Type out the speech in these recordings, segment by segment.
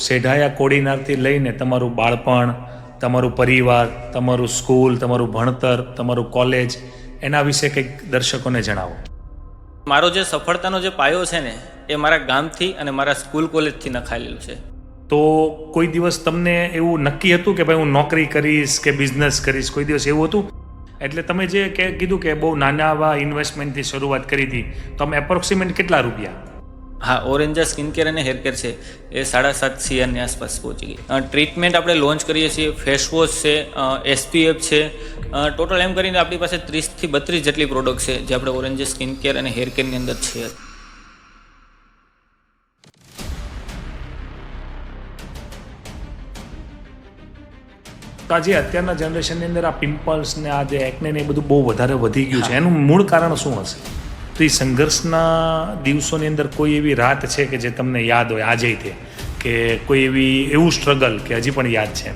સેઢાયા કોડીનારથી લઈને તમારું બાળપણ, તમારું પરિવાર, તમારું સ્કૂલ, તમારું ભણતર, તમારું કોલેજ, એના વિશે કંઈક દર્શકોને જણાવો. મારો જે સફળતાનો જે પાયો છે ને એ મારા ગામથી અને મારા સ્કૂલ કોલેજથી નખાયેલું છે. તો કોઈ દિવસ તમને એવું નક્કી હતું કે ભાઈ હું નોકરી કરીશ કે બિઝનેસ કરીશ, કોઈ દિવસ એવું હતું? એટલે તમે જે કીધું કે બહુ નાના આવા ઇન્વેસ્ટમેન્ટથી શરૂઆત કરી હતી, તો તમે એપ્રોક્સિમેટ કેટલા રૂપિયા? હા, ઓરેન્જા સ્કિન કેર અને હેર કેર છે એ 7.5 CR આસપાસ પહોંચી ગઈ. ટ્રીટમેન્ટ આપણે લોન્ચ કરીએ છીએ, ફેસ વોશ છે, SPF છે, ટોટલ એમ કરીને આપણી પાસે 30 થી 32 જેટલી પ્રોડક્ટ છે જે આપણે ઓરેન્જા સ્કિન કેર અને હેર કેરની અંદર છે. તો આજે અત્યારના જનરેશનની અંદર આ પિમ્પલ્સ ને આ જે એકને ને એ બધું બહુ વધારે વધી ગયું છે, એનું મૂળ કારણ શું હશે? તો એ સંઘર્ષના દિવસોની અંદર કોઈ એવી રાત છે કે જે તમને યાદ હોય આજે તે, કે કોઈ એવું સ્ટ્રગલ કે હજી પણ યાદ છે?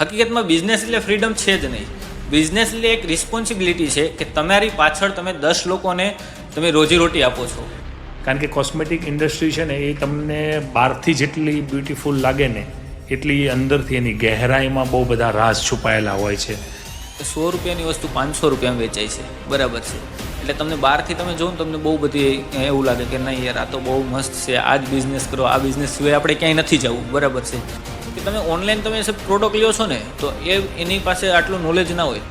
હકીકતમાં બિઝનેસ એટલે ફ્રીડમ છે જ નહીં. બિઝનેસ એટલે એક રિસ્પોન્સિબિલિટી છે કે તમારી પાછળ તમે 10 લોકોને તમે રોજીરોટી આપો છો. કારણ કે કોસ્મેટિક ઇન્ડસ્ટ્રી છે ને એ તમને બહારથી જેટલી બ્યુટીફુલ લાગે ને એટલી અંદરથી એની ગહેરાઈમાં બહુ બધા રાઝ છુપાયેલા હોય છે. 100 રૂપિયાની વસ્તુ 500 રૂપિયામાં વેચાય છે, બરાબર છે. એટલે તમને બહારથી તમે જોવો ને તમને બહુ બધી એવું લાગે કે નહીં યાર આ તો બહુ મસ્ત છે, આ જ બિઝનેસ કરો, આ બિઝનેસ સિવાય આપણે ક્યાંય નથી જવું, બરાબર છે. કે તમે ઓનલાઈન તમે પ્રોડક્ટ લ્યો છો ને તો એની પાસે આટલું નોલેજ ના હોય.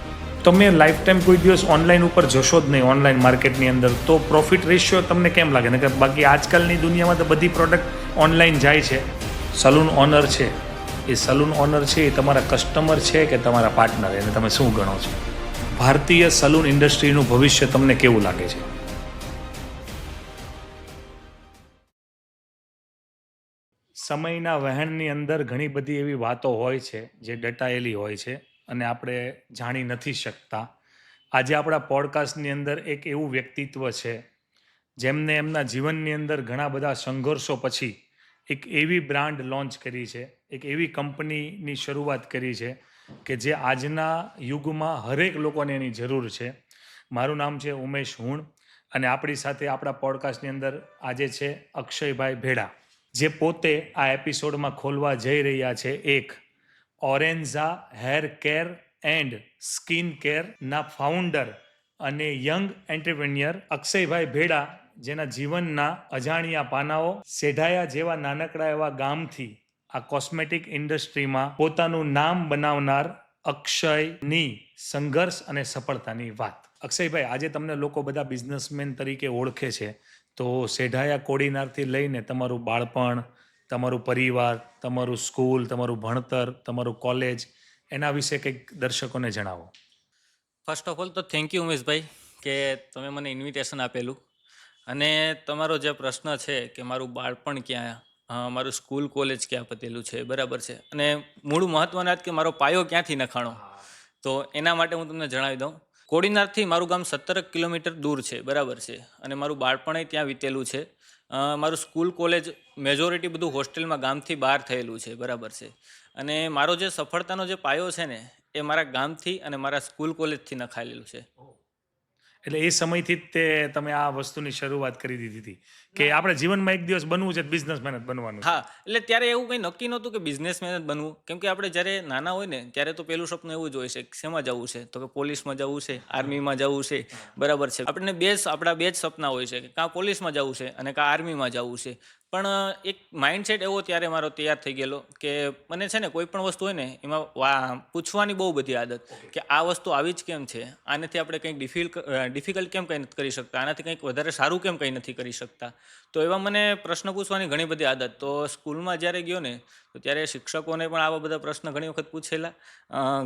તમે લાઈફ ટાઈમ કોઈ દિવસ ઓનલાઈન ઉપર જશો જ નહીં, ઓનલાઈન માર્કેટની અંદર, તો પ્રોફિટ રેશિયો તમને કેમ લાગે ને? કે બાકી આજકાલની દુનિયામાં તો બધી પ્રોડક્ટ ઓનલાઈન જાય છે. સલૂન ઓનર છે, એ સલૂન ઓનર છે એ તમારા કસ્ટમર છે કે તમારા પાર્ટનર, એને તમે શું ગણો છો? ભારતીય સલૂન ઇન્ડસ્ટ્રીનું ભવિષ્ય તમને કેવું લાગે છે? સમયના વહેણની અંદર ઘણી બધી એવી વાતો હોય છે જે દટાયેલી હોય છે અને આપણે જાણી નથી શકતા. આજે આપણા પોડકાસ્ટની અંદર એક એવું વ્યક્તિત્વ છે જેમને એમના જીવનની અંદર ઘણા બધા સંઘર્ષો પછી એક એવી બ્રાન્ડ લોન્ચ કરી છે, એક એવી કંપનીની શરૂઆત કરી છે કે જે આજના યુગમાં હરેક લોકોને એની જરૂર છે. મારું નામ છે ઉમેશ હુણ અને આપણી સાથે આપણા પોડકાસ્ટની અંદર આજે છે અક્ષયભાઈ ભેડા, જે પોતે આ એપિસોડમાં ખોલવા જઈ રહ્યા છે એક Orenza hair care and skin કેરના ફાઉન્ડર અને યંગ એન્ટરપ્રેન્યોર અક્ષયભાઈ ભેડા, જેના જીવનના અજાણ્યા પાનાઓ સેઢાયા જેવા નાનકડા એવા ગામથી આ કોસ્મેટિક ઇન્ડસ્ટ્રીમાં પોતાનું નામ બનાવનાર અક્ષયની સંઘર્ષ અને સફળતાની વાત. અક્ષયભાઈ, આજે તમને લોકો બધા બિઝનેસમેન તરીકે ઓળખે છે, તો સેઢાયા કોડીનારથી લઈને તમારું બાળપણ, તમારું પરિવાર, તમારું સ્કૂલ, તમારું ભણતર, તમારું કોલેજ, એના વિશે કંઈક દર્શકોને જણાવો. ફર્સ્ટ ઓફ ઓલ તો થેન્ક યુ ઉમેશભાઈ કે તમે મને ઇન્વિટેશન આપેલું. અને તમારો જે પ્રશ્ન છે કે મારું બાળપણ ક્યાં, મારું સ્કૂલ કોલેજ ક્યાં પતેલું છે, બરાબર છે. અને મૂળ મહત્વની વાત કે મારો પાયો ક્યાંથી નખાણો, તો એના માટે હું તમને જણાવી દઉં. કોડીનારથી મારું ગામ 17 કિલોમીટર દૂર છે, બરાબર છે. અને મારું બાળપણ ત્યાં વીતેલું છે. મારું સ્કૂલ કોલેજ મેજોરિટી બધું હોસ્ટેલમાં ગામથી બહાર થયેલું છે, બરાબર છે. અને મારો જે સફળતાનો જે પાયો છે ને એ મારા ગામથી અને મારા સ્કૂલ કોલેજથી નખાયેલું છે. એટલે એ સમયથી જ તમે આ વસ્તુની શરૂઆત કરી દીધી હતી કે આપણે જીવનમાં એક દિવસ બનવું છે, બિઝનેસમેન જ બનવાનું છે? હા, એટલે ત્યારે એવું કંઈ નક્કી નહોતું કે બિઝનેસમેન જ બનવું. કેમ કે આપણે જ્યારે નાના હોય ને ત્યારે તો પહેલું સપનું એવું જ હોય છે કે શેમાં જવું છે, તો કે પોલીસમાં જવું છે, આર્મીમાં જવું છે, બરાબર છે. આપણને આપણા બે જ સપના હોય છે કે કાં પોલીસમાં જવું છે અને કાં આર્મીમાં જવું છે. પણ એક માઇન્ડસેટ એવો ત્યારે મારો તૈયાર થઈ ગયેલો કે મને છે ને કોઈ પણ વસ્તુ હોય ને એમાં પૂછવાની બહુ બધી આદત કે આ વસ્તુ આવી જ કેમ છે, આનાથી આપણે કંઈક ડિફિકલ્ટ કેમ કંઈ નથી કરી શકતા, આનાથી કંઈક વધારે સારું કેમ કંઈ નથી કરી શકતા. તો એવા મને પ્રશ્ન પૂછવાની ઘણી બધી આદત. તો સ્કૂલમાં જ્યારે ગયો ને તો ત્યારે શિક્ષકોને પણ આવા બધા પ્રશ્ન ઘણી વખત પૂછેલા.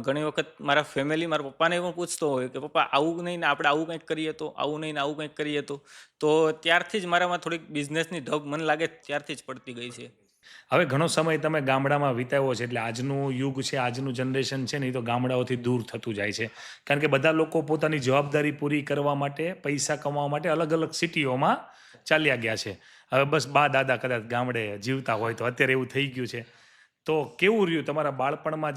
ઘણી વખત મારા મારા પપ્પાને પણ પૂછતો હોય કે પપ્પા આવું નહીં ને આપણે આવું કંઈક કરીએ તો, આવું નહીં ને આવું કંઈક કરીએ તો ત્યારથી જ મારામાં થોડીક બિઝનેસની ઢબ મને લાગે ત્યારથી જ પડતી ગઈ છે. હવે ઘણો સમય તમે ગામડામાં વિતાવ્યો છે, એટલે આજનું યુગ છે, આજનું જનરેશન છે ને એ તો ગામડાઓથી દૂર થતું જાય છે. કારણ કે બધા લોકો પોતાની જવાબદારી પૂરી કરવા માટે, પૈસા કમાવા માટે અલગ અલગ સિટીઓમાં ચાલ્યા ગયા છે. હવે બસ બા દાદા કદાચ ગામડે જીવતા હોય તો અત્યારે એવું થઈ ગયું છે. તો કેવું રહ્યું તમારા બાળપણમાં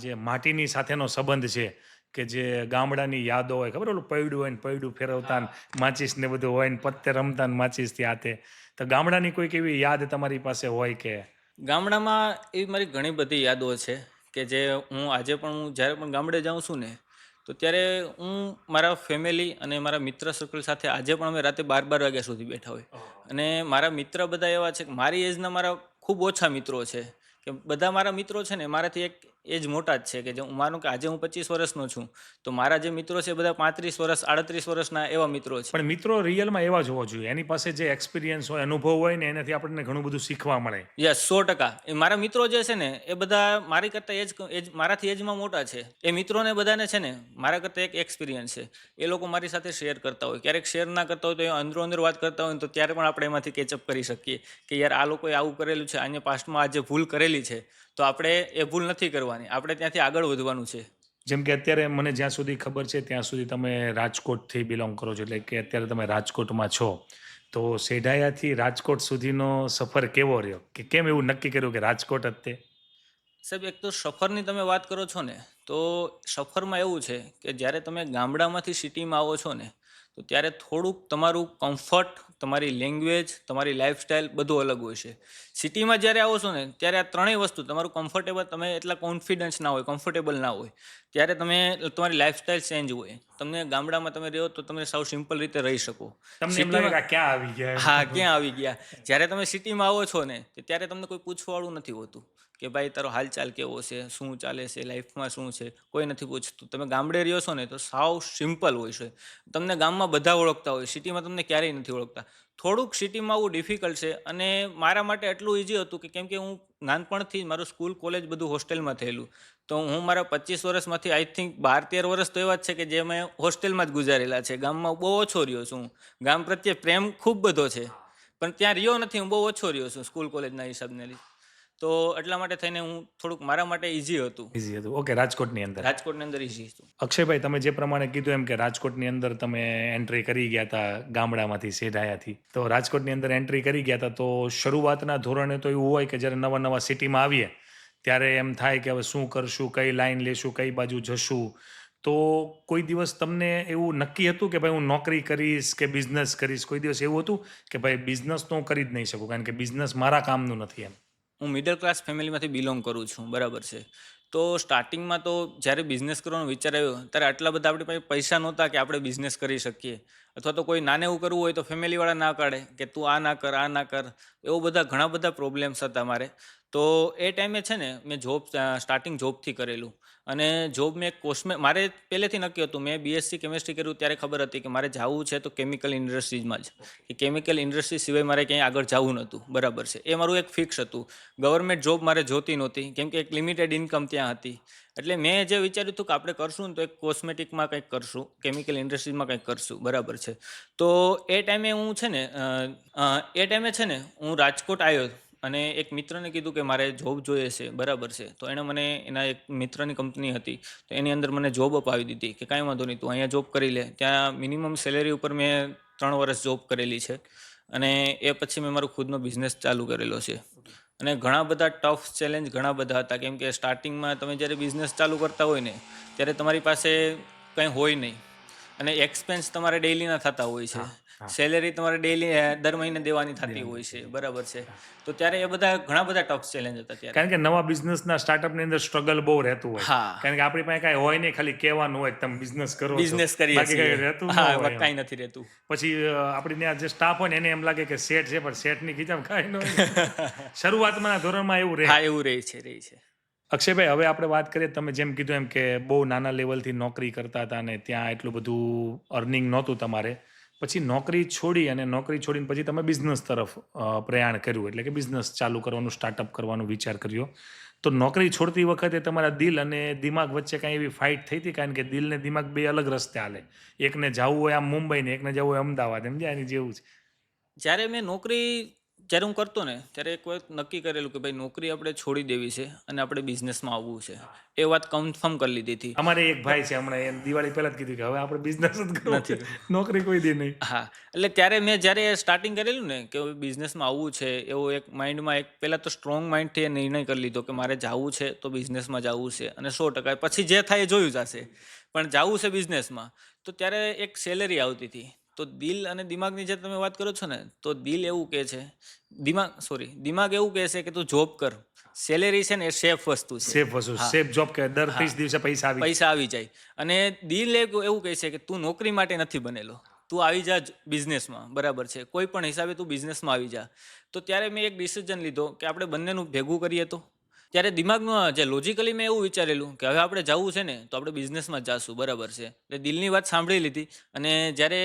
જે માટીની સાથેનો સંબંધ છે, કે જે ગામડાની યાદો હોય, ખબર ઓલું પૈડું હોય ને પૈડું ફેરવતા ને માચીસ ને બધું હોય ને પત્તે રમતા ને માચીસથી હાથે, તો ગામડાની કોઈક એવી યાદ તમારી પાસે હોય કે ગામડામાં એવી મારી ઘણી બધી યાદો છે કે જે આજે પણ હું જ્યારે પણ ગામડે જાઉં છું ને તો ત્યારે હું મારા ફેમિલી અને મારા મિત્ર સર્કલ સાથે આજે પણ અમે રાતે 12 વાગ્યા સુધી બેઠા હોય. અને મારા મિત્ર બધા એવા છે કે મારી એજના મારા ખૂબ ઓછા મિત્રો છે કે બધા મારા મિત્રો છે ને મારાથી એક એજ મોટા જ છે કે જે હું માનું કે આજે હું 25 વર્ષનો છું તો મારા જે મિત્રો છે એ બધા 35 વર્ષ 38 વર્ષના એવા મિત્રો છે. પણ મિત્રો રિયલમાં એવા જ હોવા જોઈએ. એની પાસે જે એક્સપિરિયન્સ હોય, અનુભવ હોય ને એનાથી આપણને ઘણું બધું શીખવા મળે. યસ 100%. એ મારા મિત્રો જે છે ને એ બધા મારી કરતાં એજ મારાથી એજમાં મોટા છે. એ મિત્રોને બધાને છે ને મારા કરતાં એક એક્સપિરિયન્સ છે. એ લોકો મારી સાથે શેર કરતા હોય, ક્યારેક શેર ના કરતા હોય તો એ અંદરો અંદર વાત કરતા હોય ને તો ત્યારે પણ આપણે એમાંથી કેચઅપ કરી શકીએ કે યાર આ લોકોએ આવું કરેલું છે, આને પાસ્ટમાં આ જે ભૂલ કરેલી છે તો આપણે એ ભૂલ નથી કરવાની, આપણે ત્યાંથી આગળ વધવાનું છે. જેમ કે અત્યારે મને જ્યાં સુધી ખબર છે ત્યાં સુધી તમે રાજકોટથી બિલોંગ કરો છો, એટલે કે અત્યારે તમે રાજકોટમાં છો. તો સેઢાયાથી રાજકોટ સુધીનો સફર કેવો રહ્યો? કે કેમ એવું નક્કી કર્યું કે રાજકોટ જ તે? સાહેબ એક તો સફરની તમે વાત કરો છો ને તો સફરમાં એવું છે કે જ્યારે તમે ગામડામાંથી સિટીમાં આવો છો ને તો ત્યારે થોડુંક તમારું કમ્ફર્ટ, તમારી લેંગ્વેજ, તમારી લાઈફસ્ટાઈલ બધું અલગ હોય છે. સિટીમાં જ્યારે આવો છો ને ત્યારે આ ત્રણેય વસ્તુ તમારું કમ્ફર્ટેબલ, તમે એટલા કોન્ફિડન્સ ના હોય, કમ્ફર્ટેબલ ના હોય, ત્યારે તમારી લાઈફસ્ટાઈલ ચેન્જ હોય. તમને ગામડામાં તમે રહો તો તમે સાવ સિમ્પલ રીતે રહી શકો. તમને એમ લાગે સિટીમાં કે આ ક્યાં આવી ગયા હા એમ? ક્યાં આવી ગયા. જ્યારે તમે સિટીમાં આવો છો ને ત્યારે તમને કોઈ પૂછવાવાળું નથી હોતું કે ભાઈ તારો હાલચાલ કેવો છે, શું ચાલે છે, લાઈફમાં શું છે, કોઈ નથી પૂછતું. તમે ગામડે રહ્યો છો ને તો સાવ સિમ્પલ હોય છે. તમને ગામમાં બધા ઓળખતા હોય, સિટીમાં તમને ક્યારેય નથી ઓળખતા. થોડુંક સિટીમાં આવું ડિફિકલ્ટ છે અને મારા માટે એટલું ઇઝી હતું કે કેમ કે હું નાનપણથી જ મારું સ્કૂલ કોલેજ બધું હોસ્ટેલમાં થયેલું. તો હું મારા 25 વર્ષમાંથી આઈ થિંક 12-13 વર્ષ તો એવા જ છે કે જે મેં હોસ્ટેલમાં જ ગુજારેલા છે. ગામમાં બહુ ઓછો રહ્યો છું હું. ગામ પ્રત્યે પ્રેમ ખૂબ બધો છે પણ ત્યાં રહ્યો નથી, હું બહુ ઓછો રહ્યો છું સ્કૂલ કોલેજના હિસાબને લીધે. તો એટલા માટે થઈને હું થોડુંક મારા માટે ઇઝી હતું. ઈઝી હતું. ઓકે, રાજકોટની અંદર. રાજકોટની અંદર ઇઝી હતું. અક્ષયભાઈ, તમે જે પ્રમાણે કીધું એમ કે રાજકોટની અંદર તમે એન્ટ્રી કરી ગયા હતા ગામડામાંથી, સેઢાયાથી. તો રાજકોટની અંદર એન્ટ્રી કરી ગયા હતા તો શરૂઆતના ધોરણે તો એવું હોય કે જ્યારે નવા નવા સિટીમાં આવીએ ત્યારે એમ થાય કે હવે શું કરશું, કઈ લાઈન લેશું, કઈ બાજુ જશું. તો કોઈ દિવસ તમને એવું નક્કી હતું કે ભાઈ હું નોકરી કરીશ કે બિઝનેસ કરીશ? કોઈ દિવસ એવું હતું કે ભાઈ બિઝનેસ તો હું કરી જ નહીં શકું કારણ કે બિઝનેસ મારા કામનું નથી એમ? હું મિડલ ક્લાસ ફેમિલીમાંથી બિલોંગ કરું છું, બરાબર છે. તો સ્ટાર્ટિંગમાં તો જ્યારે બિઝનેસ કરવાનો વિચાર આવ્યો ત્યારે આટલા બધા આપણી પાસે પૈસા નહોતા કે આપણે બિઝનેસ કરી શકીએ. અથવા તો કોઈ નાને એવું કરવું હોય તો ફેમિલીવાળા ના કાઢે કે તું આ ના કર, આ ના કર. એવું ઘણા બધા પ્રોબ્લેમ્સ હતા મારે. તો એ ટાઈમે છે ને મેં સ્ટાર્ટિંગ જોબથી કરેલું. અને જોબ મેં મારે પહેલેથી નક્કી હતું. મેં બીએસસી કેમિસ્ટ્રી કર્યું ત્યારે ખબર હતી કે મારે જવું છે તો કેમિકલ ઇન્ડસ્ટ્રીઝમાં જ. કે કેમિકલ ઇન્ડસ્ટ્રી સિવાય મારે ક્યાંય આગળ જવું નહોતું, બરાબર છે. એ મારું એક ફિક્સ હતું. ગવર્મેન્ટ જોબ મારે જોતી નહોતી કેમ કે એક લિમિટેડ ઇન્કમ ત્યાં હતી. એટલે મેં જે વિચાર્યું હતું કે આપણે કરશું ને તો એક કોસ્મેટિકમાં કંઈક કરશું, કેમિકલ ઇન્ડસ્ટ્રીઝમાં કંઈક કરશું, બરાબર છે. તો એ ટાઈમે છે ને હું રાજકોટ આવ્યો અને એક મિત્રને કીધું કે મારે જોબ જોઈએ છે, બરાબર છે. તો એણે મને એના એક મિત્રની કંપની હતી તો એની અંદર મને જોબ અપાવી દીધી કે કાંઈ વાંધો નહીં, તું અહીંયા જોબ કરી લે. ત્યાં મિનિમમ સેલેરી ઉપર મેં 3 વર્ષ જોબ કરેલી છે અને એ પછી મેં મારો ખુદનો બિઝનેસ ચાલુ કરેલો છે. અને ઘણા બધા ટફ ચેલેન્જ ઘણા બધા હતા કેમ કે સ્ટાર્ટિંગમાં તમે જ્યારે બિઝનેસ ચાલુ કરતા હોય ને ત્યારે તમારી પાસે કંઈ હોય નહીં અને એક્સપેન્સ તમારે ડેઇલીના થતા હોય છે. સેલેરી તમારે ડેઇલી દર મહિને દેવાની થતી હોય છે, બરાબર છે. તો ત્યારે એ ઘણા બધા ટફ ચેલેન્જ હતા ત્યારે. કારણ કે નવા બિઝનેસના સ્ટાર્ટઅપની અંદર સ્ટ્રગલ બહુ રહેતું હોય. હા. કારણ કે આપણી પાસે કાંઈ હોય નહીં, ખાલી કહેવાનું હોય કે તમે બિઝનેસ કરો છો. બિઝનેસ કરીએ બાકી છીએ. કાંઈ રહેતું ન હા, હોય એમ. કાંઈ નથી રહેતું. પછી આપણી ત્યાં જે સ્ટાફ હોય ને એને એમ લાગે કે સેટ છે પણ સેટની ખીચામાં કાંઈ ન હોય. શરૂઆતમાં ધોરણમાં એવું રહે. હા, એવું રહે છે. અક્ષયભાઈ, હવે આપણે વાત કરીએ, તમે જેમ કીધું એમ કે બહુ નાના લેવલથી નોકરી કરતા હતા અને ત્યાં એટલું બધું અર્નિંગ નહોતું તમારે. પછી નોકરી છોડીને પછી તમે બિઝનેસ તરફ પ્રયાણ કર્યું, એટલે કે બિઝનેસ ચાલુ કરવાનું, સ્ટાર્ટઅપ કરવાનો વિચાર કર્યો. તો નોકરી છોડતી વખતે તમારા દિલ અને દિમાગ વચ્ચે કાંઈ એવી ફાઇટ થઈ હતી? કારણ કે દિલ ને દિમાગ બે અલગ રસ્તે હાલે. એકને જવું હોય આમ મુંબઈ ને એકને જવું હોય અમદાવાદ, એમ એની જેવું છે. જ્યારે હું કરતો ને ત્યારે એક વાત નક્કી કરેલું કે ભાઈ નોકરી આપણે છોડી દેવી છે અને આપણે બિઝનેસમાં આવવું છે. એ વાત કન્ફર્મ કરી લીધી હતી. અમારે એક ભાઈ છે, હમણાં એ દિવાળી પહેલા જ કીધું કે હવે આપણે બિઝનેસ જ કરવો છે, નોકરી કોઈ દી નહીં. હા, એટલે ત્યારે મેં જ્યારે સ્ટાર્ટિંગ કરેલું ને કે બિઝનેસમાં આવવું છે એવો એક માઇન્ડમાં પહેલાં તો સ્ટ્રોંગ માઇન્ડથી એ નિર્ણય કરી લીધો કે મારે જવું છે તો બિઝનેસમાં જવું છે અને 100% પછી જે થાય એ જોયું જશે. પણ જવું છે બિઝનેસમાં. તો ત્યારે એક સેલેરી આવતી હતી તો દિલ અને દિમાગની જે તમે વાત કરો છો ને, તો દિલ એવું કહે છે, દિમાગ એવું કહે છે કે તું જોબ કર, સેલેરી છે ને એ સેફ વસ્તુ છે. સેફ વસ્તુ, હા સેફ જોબ કે દર હા 30 દિવસે પૈસા આવી પૈસા આવી જાય. અને દિલ એવું કહે છે કે તું નોકરી માટે નથી બનેલો, તું આવી જા બિઝનેસમાં, બરાબર છે, કોઈ પણ હિસાબે તું બિઝનેસમાં આવી જા. તો ત્યારે મેં એક ડિસિઝન લીધો કે આપણે બંનેનું ભેગું કરીએ. તો ત્યારે દિમાગનું જે લોજિકલી મેં એવું વિચારેલું કે હવે આપણે જવું છે ને તો આપણે બિઝનેસમાં જ જાશું, બરાબર છે. એટલે દિલની વાત સાંભળી લીધી. અને જ્યારે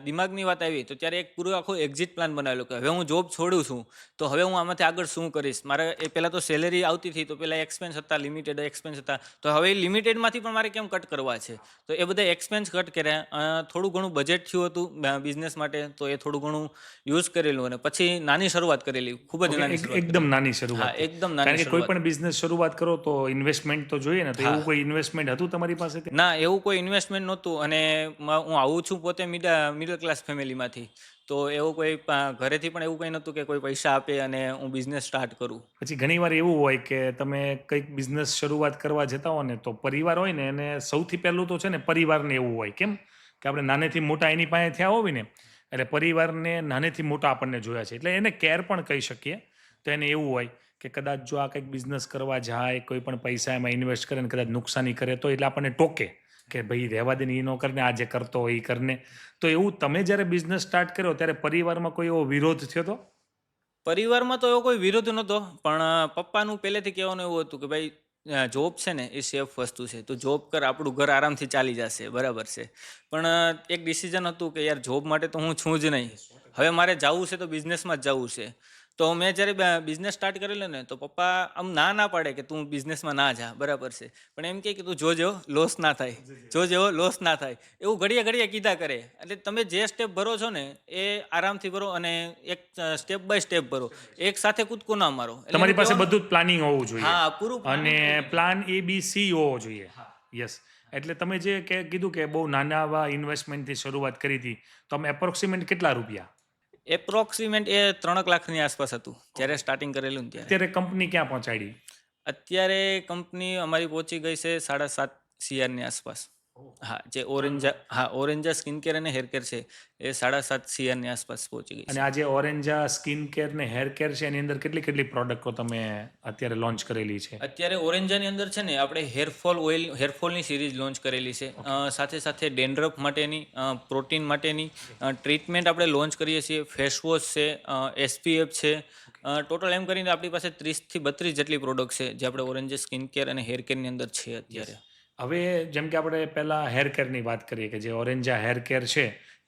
દિમાગની વાત આવી તો ત્યારે એક પૂરો આખો એક્ઝિટ પ્લાન બનાવેલો કે હવે હું જોબ છોડું છું તો હવે હું આમાંથી આગળ શું કરીશ. મારે એ પહેલાં તો સેલેરી આવતી હતી, તો પહેલાં એક્સપેન્સ હતા, લિમિટેડ એક્સપેન્સ હતા, તો હવે એ લિમિટેડમાંથી પણ મારે કેમ કટ કરવા છે. તો એ બધા એક્સપેન્સ કટ કર્યા. થોડું ઘણું બજેટ થયું હતું બિઝનેસ માટે, તો એ થોડું ઘણું યુઝ કરેલું અને પછી નાની શરૂઆત કરેલી, ખૂબ જ નાની શરૂઆત એકદમ કરેલી. નાની હા, શરૂઆત. એકદમ કારણ નાની કે કોઈ શરૂઆત. પણ બિઝનેસ શરૂઆત કરો તો ઇન્વેસ્ટમેન્ટ તો જોઈએ ને, તો એવું હા. કોઈ ઇન્વેસ્ટમેન્ટ હતું તમારી પાસે કે? ના, એવું કોઈ ઇન્વેસ્ટમેન્ટ નહોતું. અને હું આવું છું પોતે મિડલ ક્લાસ ફેમિલીમાંથી, તો એવું કોઈ ઘરેથી પણ એવું કંઈ નહોતું કે કોઈ પૈસા આપે અને હું બિઝનેસ સ્ટાર્ટ કરું. પછી ઘણીવાર એવું હોય કે તમે કંઈક બિઝનેસ શરૂઆત કરવા જતા હો ને, તો પરિવાર હોય ને એને સૌથી પહેલું તો છે ને પરિવારને એવું હોય, કેમ કે આપણે નાનેથી મોટા એની પાસે થયા હોય ને, એટલે પરિવારને નાનેથી મોટા આપણને જોયા છે, એટલે એને કેર પણ કહી શકીએ. તો એને એવું હોય કે કદાચ જો આ કંઈક બિઝનેસ કરવા જાય, કોઈ પણ પૈસા એમાં ઇન્વેસ્ટ કરે ને કદાચ નુકસાની કરે તો એટલે આપણને ટોકે કે ભાઈ રહેવા દે ને, એ ન કરને, આ જે કરતો હોય એ કરને. તો એવું તમે જ્યારે બિઝનેસ સ્ટાર્ટ કર્યો ત્યારે પરિવારમાં કોઈ એવો વિરોધ થયો હતો? પરિવારમાં તો એવો કોઈ વિરોધ નહોતો, પણ પપ્પાનું પહેલેથી કહેવાનું એવું હતું કે ભાઈ જોબ છે ને એ સેફ વસ્તુ છે, તું જોબ કર, આપણું ઘર આરામથી ચાલી જશે, બરાબર છે. પણ એક ડિસિઝન હતું કે યાર જોબ માટે તો હું છું જ નહીં, હવે મારે જવું છે તો બિઝનેસમાં જ જવું છે. તો મેં જ્યારે બિઝનેસ સ્ટાર્ટ કરેલો ને, તો પપ્પા આમ ના પાડે કે તું બિઝનેસમાં ના જા, બરાબર છે, પણ એમ કહે કે તું જોજો લોસ ના થાય, જોજો લોસ ના થાય, એવું ઘડીએ ઘડીએ કીધા કરે. એટલે તમે જે સ્ટેપ ભરો છો ને એ આરામથી ભરો અને એક સ્ટેપ બાય સ્ટેપ ભરો, એક સાથે કૂદકો ના મારો. એટલે તમારી એનું પાસે કહેવાનું, બધું જ પ્લાનિંગ હોવું જોઈએ હા, પૂરું અને પ્લાનિંગ કરીને. પ્લાન ABC હોવો જોઈએ. યસ. એટલે તમે જે કીધું કે બહુ નાના એવા ઇન્વેસ્ટમેન્ટથી શરૂઆત કરી હતી, તો અમે એપ્રોક્સિમેટ કેટલા રૂપિયા? એપ્રોક્સિમેટ એ 3 લાખની આસપાસ હતું જ્યારે સ્ટાર્ટિંગ કરેલું ને ત્યારે. અત્યારે કંપની ક્યાં પહોંચાડી? અત્યારે કંપની અમારી પહોંચી ગઈ છે 7.5 CR આસપાસ. હા, જે ઓરેન્જા સ્કિન કેર અને હેર કેર છે એ 7.5 CR આસપાસ પહોંચી ગઈ અને છે. આ જે ઓરેન્જા સ્કિન કેર ને હેર કેર છે એની અંદર કેટલી કેટલી પ્રોડક્ટો તમે અત્યારે લોન્ચ કરેલી છે? અત્યારે ઓરેન્જાની અંદર છે ને આપણે હેરફોલની સિરીઝ લોન્ચ કરેલી છે. સાથે સાથે ડેન્ડ્રફ માટેની, પ્રોટીન માટેની ટ્રીટમેન્ટ આપણે લોન્ચ કરીએ છીએ. ફેસ વોશ છે, SPF છે, ટોટલ એમ કરીને આપણી પાસે 30 થી 32 જેટલી પ્રોડક્ટ છે જે આપણે ઓરેન્જ સ્કિન કેર અને હેર કેરની અંદર છે અત્યારે. હવે જેમ કે આપણે પહેલા હેર કેરની વાત કરીએ કે જે ઓરેન્જા હેર કેર છે